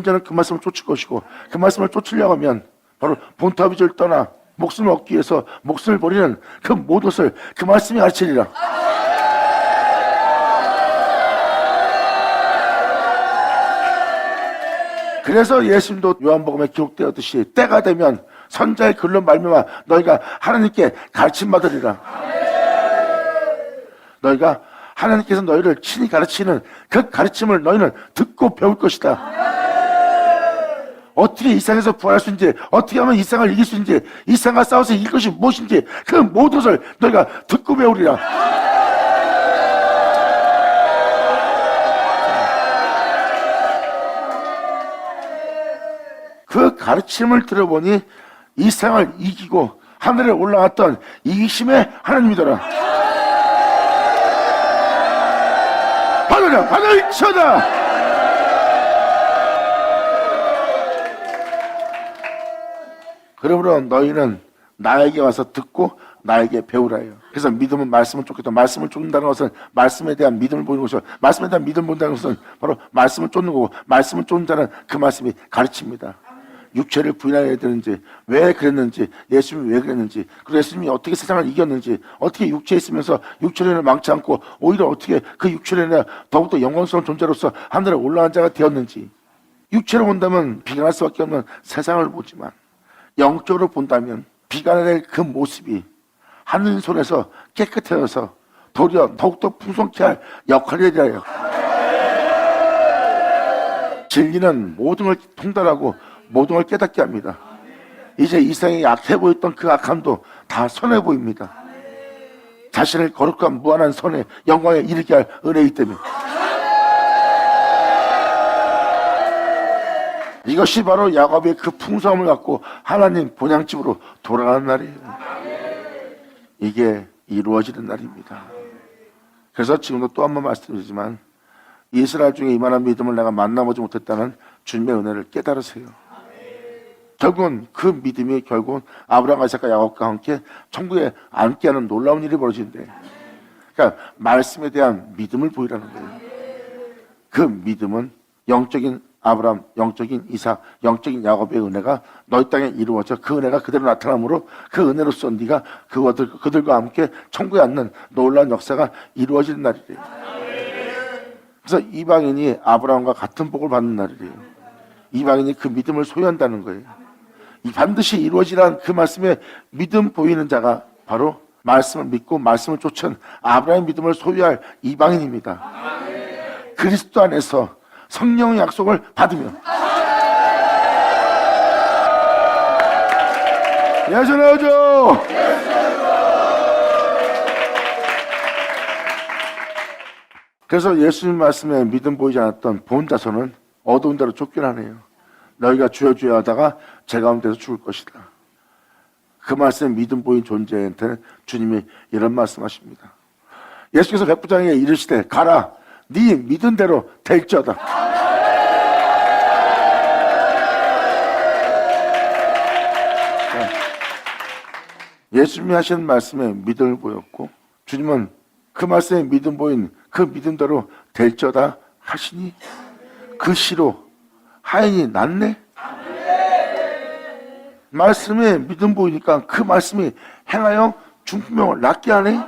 자는 그 말씀을 쫓을 것이고, 그 말씀을 쫓으려고 하면 바로 본토아비지를 떠나 목숨을 얻기 위해서 목숨을 버리는 그 모든 것을 그 말씀이 가르치리라. 그래서 예수님도 요한복음에 기록되었듯이 때가 되면 선자의 글로 말미암아 너희가 하나님께 가르침 받으리라. 너희가 하나님께서 너희를 친히 가르치는 그 가르침을 너희는 듣고 배울 것이다. 어떻게 이 세상에서 부활할 수 있는지, 어떻게 하면 이 세상을 이길 수 있는지, 이 세상과 싸워서 이길 것이 무엇인지 그 모든 것을 너희가 듣고 배우리라. 그 가르침을 들어보니 이 세상을 이기고 하늘에 올라갔던 이기심의 하나님이더라. 받으라, 받을 쳐다. 그러므로 너희는 나에게 와서 듣고 나에게 배우라요. 그래서 믿음은 말씀을 쫓겠다. 말씀을 쫓는다는 것은 말씀에 대한 믿음을 보이는 것이고, 말씀에 대한 믿음을 본다는 것은 바로 말씀을 쫓는 거고, 말씀을 쫓는 자는 그 말씀이 가르칩니다. 육체를 부인해야 되는지, 왜 그랬는지, 예수님이 왜 그랬는지, 그리고 예수님이 어떻게 세상을 이겼는지, 어떻게 육체에 있으면서 육체를 망치 않고 오히려 어떻게 그 육체를 더욱더 영광스러운 존재로서 하늘에 올라간 자가 되었는지. 육체로 본다면 비관할 수밖에 없는 세상을 보지만 영적으로 본다면 비관할 그 모습이 하늘 손에서 깨끗해져서 도리어 더욱더 풍성케 할 역할을 해야. 진리는 모든 걸 통달하고 모든 걸 깨닫게 합니다. 이제 이 세상에 약해 보였던 그 악함도 다 선해 보입니다. 자신을 거룩한 무한한 선의 영광에 이르게 할 은혜이기 때문에. 이것이 바로 야곱의 그 풍성함을 갖고 하나님 본향집으로 돌아가는 날이에요. 이게 이루어지는 날입니다. 그래서 지금도 또 한 번 말씀드리지만 이스라엘 중에 이만한 믿음을 내가 만나보지 못했다는 주님의 은혜를 깨달으세요. 결국은 그 믿음이 결국은 아브라함과 이삭과 야곱과 함께 천국에 앉게 하는 놀라운 일이 벌어진대. 그러니까 말씀에 대한 믿음을 보이라는 거예요. 그 믿음은 영적인 아브라함, 영적인 이삭, 영적인 야곱의 은혜가 너희 땅에 이루어져 그 은혜가 그대로 나타남으로 그 은혜로서 네가 그들과 함께 천국에 앉는 놀라운 역사가 이루어지는 날이래요. 그래서 이방인이 아브라함과 같은 복을 받는 날이래요. 이방인이 그 믿음을 소유한다는 거예요. 반드시 이루어지라는 그 말씀에 믿음 보이는 자가 바로 말씀을 믿고 말씀을 쫓은 아브라함의 믿음을 소유할 이방인입니다. 그리스도 안에서 성령의 약속을 받으면 예수 나오죠. 그래서 예수님 말씀에 믿음 보이지 않았던 본 자손은 어두운 데로 쫓겨나네요. 너희가 주여 주여 하다가 제 가운데서 죽을 것이다. 그 말씀에 믿음 보인 존재한테는 주님이 이런 말씀하십니다. 예수께서 백부장에게 이르시되 가라 네 믿은 대로 될지어다. 예수님이 하시는 말씀에 믿음을 보였고 주님은 그 말씀에 믿음 보인 그 믿음대로 될지어다 하시니 그 시로 하인이 낫네. 말씀에 믿음 보이니까 그 말씀이 행하여 중풍병을 낫게 하네.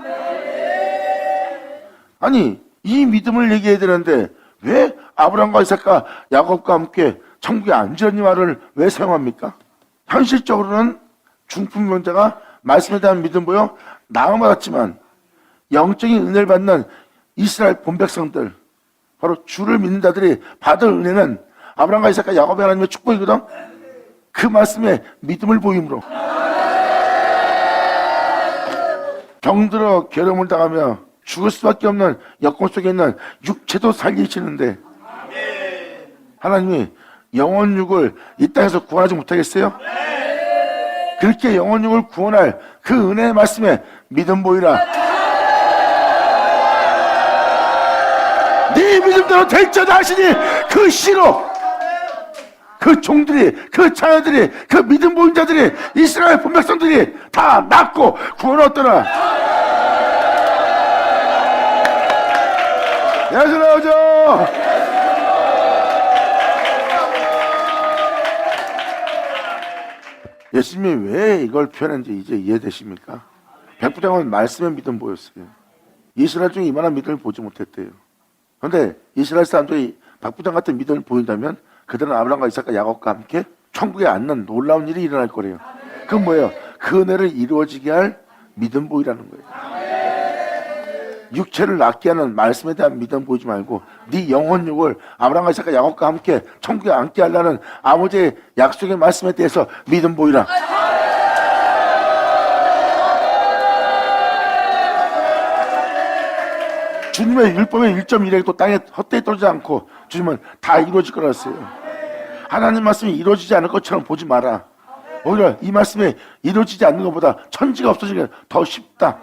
아니 이 믿음을 얘기해야 되는데 왜 아브라함과 이삭과 야곱과 함께 천국에 앉으라는 말을 왜 사용합니까? 현실적으로는 중풍병자가 말씀에 대한 믿음 보여 나음 받았지만 영적인 은혜를 받는 이스라엘 본백성들 바로 주를 믿는 자들이 받을 은혜는 아브라함과 이삭과 야곱의 하나님의 축복이거든. 그 말씀에 믿음을 보임으로 병들어 괴로움을 당하며 죽을 수밖에 없는 여건 속에 있는 육체도 살리시는데 하나님이 영혼육을 이 땅에서 구원하지 못하겠어요? 그렇게 영혼육을 구원할 그 은혜의 말씀에 믿음 보이라. 네 믿음대로 될지어다 하시니 그 시로 그 종들이 그 자녀들이 그 믿음 보인 자들이 이스라엘 본백성들이 다 낫고 구원 얻더라. 예수 나오죠. 예수님이 왜 이걸 표현했는지 이제 이해되십니까? 백부장은 말씀의 믿음 보였어요. 이스라엘 중에 이만한 믿음을 보지 못했대요. 그런데 이스라엘 사람들이 백부장 같은 믿음을 보인다면 그들은 아브라함과 이삭과 야곱과 함께 천국에 앉는 놀라운 일이 일어날 거래요. 그건 뭐예요? 그 은혜를 이루어지게 할 믿음 보이라는 거예요. 육체를 낫게 하는 말씀에 대한 믿음 보이지 말고 네 영혼육을 아브라함과 이삭과 야곱과 함께 천국에 앉게 하려는 아버지의 약속의 말씀에 대해서 믿음 보이라. 주님의 율법의 1.1획 또 땅에 헛되이 떨어지지 않고 주님은 다 이루어질 거라 했어요. 하나님 말씀이 이루어지지 않을 것처럼 보지 마라. 오히려 이 말씀이 이루어지지 않는 것보다 천지가 없어지기가 더 쉽다.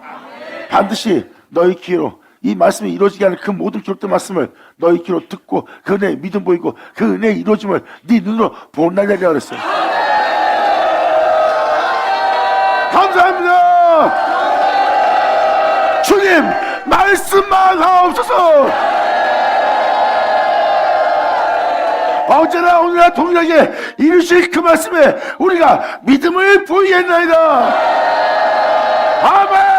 반드시 너희 귀로 이 말씀이 이루어지게 하는 그 모든 기록된 말씀을 너희 귀로 듣고 그 은혜에 믿음 보이고 그 은혜의 이루어짐을 네 눈으로 본 날이라고 그랬어요. 감사합니다. 주님 말씀만 하옵소서. 어제나 오늘나 동일하게 이루실 그 말씀에 우리가 믿음을 보이겠나이다. 아멘.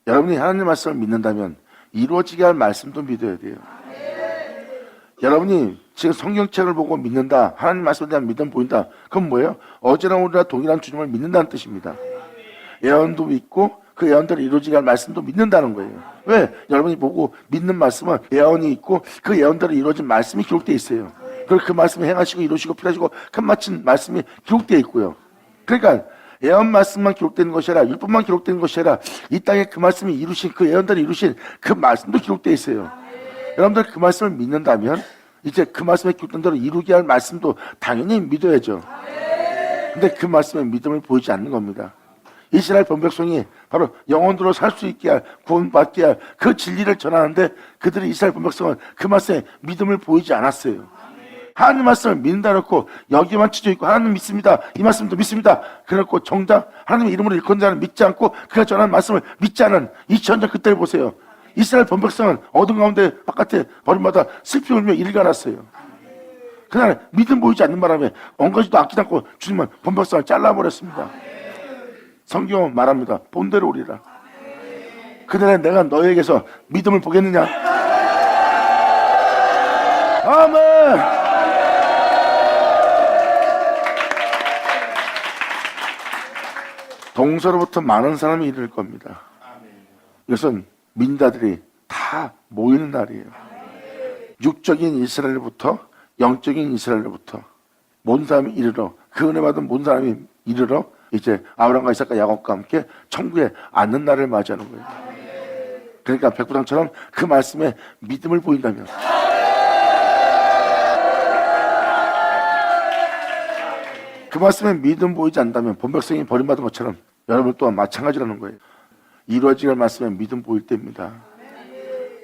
여러분이 하나님 말씀을 믿는다면 이루어지게 할 말씀도 믿어야 돼요. 여러분이 지금 성경책을 보고 믿는다, 하나님 말씀에 대한 믿음 보인다, 그건 뭐예요? 어제나 오늘나 동일한 주님을 믿는다는 뜻입니다. 예언도 믿고 그 예언대로 이루어지게 할 말씀도 믿는다는 거예요. 왜? 여러분이 보고 믿는 말씀은 예언이 있고 그 예언대로 이루어진 말씀이 기록되어 있어요. 그리고 그 말씀을 행하시고 이루시고 필하시고 칸마친 말씀이 기록되어 있고요. 그러니까 예언 말씀만 기록되는 것이 아니라 율법만 기록되는 것이 아니라 이 땅에 그 말씀이 이루신 그 예언대로 이루신 그 말씀도 기록되어 있어요. 여러분들 그 말씀을 믿는다면 이제 그 말씀에 기록된 대로 이루게 할 말씀도 당연히 믿어야죠. 근데 그 말씀에 믿음을 보이지 않는 겁니다. 이스라엘 본백성이 바로 영혼으로 살 수 있게 할, 구원받게 할 그 진리를 전하는데 그들이 이스라엘 본백성은 그 말씀에 믿음을 보이지 않았어요. 하나님 말씀을 믿는다 놓고 여기만 치져 있고 하나님 믿습니다. 이 말씀도 믿습니다. 그래놓고 정작 하나님의 이름으로 일컫는 자는 믿지 않고 그가 전하는 말씀을 믿지 않은 2000년 그때를 보세요. 이스라엘 본백성은 어둠 가운데 바깥에 버림받아 슬피 울며 일갈았어요. 그날 믿음 보이지 않는 바람에 엉거지도 아끼지 않고 주님은 본백성을 잘라버렸습니다. 성경은 말합니다. 본대로 오리라. 그날에 내가 너에게서 믿음을 보겠느냐? 아멘. 동서로부터 많은 사람이 이를 겁니다. 이것은 민다들이 다 모이는 날이에요. 육적인 이스라엘부터 영적인 이스라엘부터 모든 사람이 이르러, 그 은혜 받은 모든 사람이 이르러 이제 아브라함과 이삭과 야곱과 함께 천국에 앉는 날을 맞이하는 거예요. 그러니까 백부장처럼 그 말씀에 믿음을 보인다면, 그 말씀에 믿음 보이지 않다면 본백성이 버림받은 것처럼 여러분 또한 마찬가지라는 거예요. 이루어질 말씀에 믿음 보일 때입니다.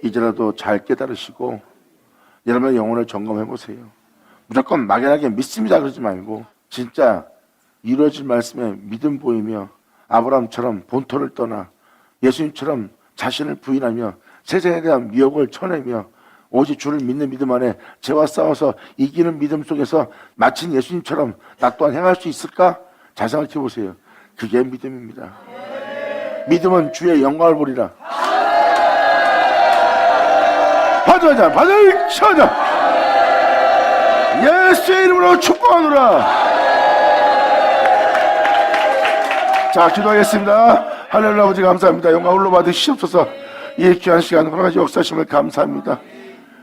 이제라도 잘 깨달으시고 여러분의 영혼을 점검해 보세요. 무조건 막연하게 믿습니다 그러지 말고 진짜 이루어질 말씀에 믿음 보이며 아브라함처럼 본토를 떠나 예수님처럼 자신을 부인하며 세상에 대한 미혹을 쳐내며 오직 주를 믿는 믿음 안에 죄와 싸워서 이기는 믿음 속에서 마친 예수님처럼 나 또한 행할 수 있을까? 잘 생각해 보세요. 그게 믿음입니다. 믿음은 주의 영광을 보리라. 받아자, 받으셔자. 예수의 이름으로 축복하노라. 자, 기도하겠습니다. 하늘의 아버지 감사합니다. 영광 홀로 받으시옵소서. 이 귀한 시간 허락하시 역사심을 감사합니다.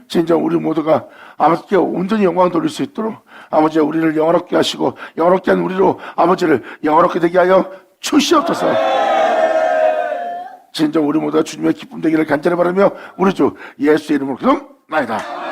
진정 우리 모두가 아버지께 온전히 영광 돌릴 수 있도록 아버지 우리를 영원롭게 하시고 영원롭게 한 우리로 아버지를 영원롭게 되게 하여 주시옵소서. 진정 우리 모두가 주님의 기쁨 되기를 간절히 바라며 우리 주 예수의 이름으로 기도나이다.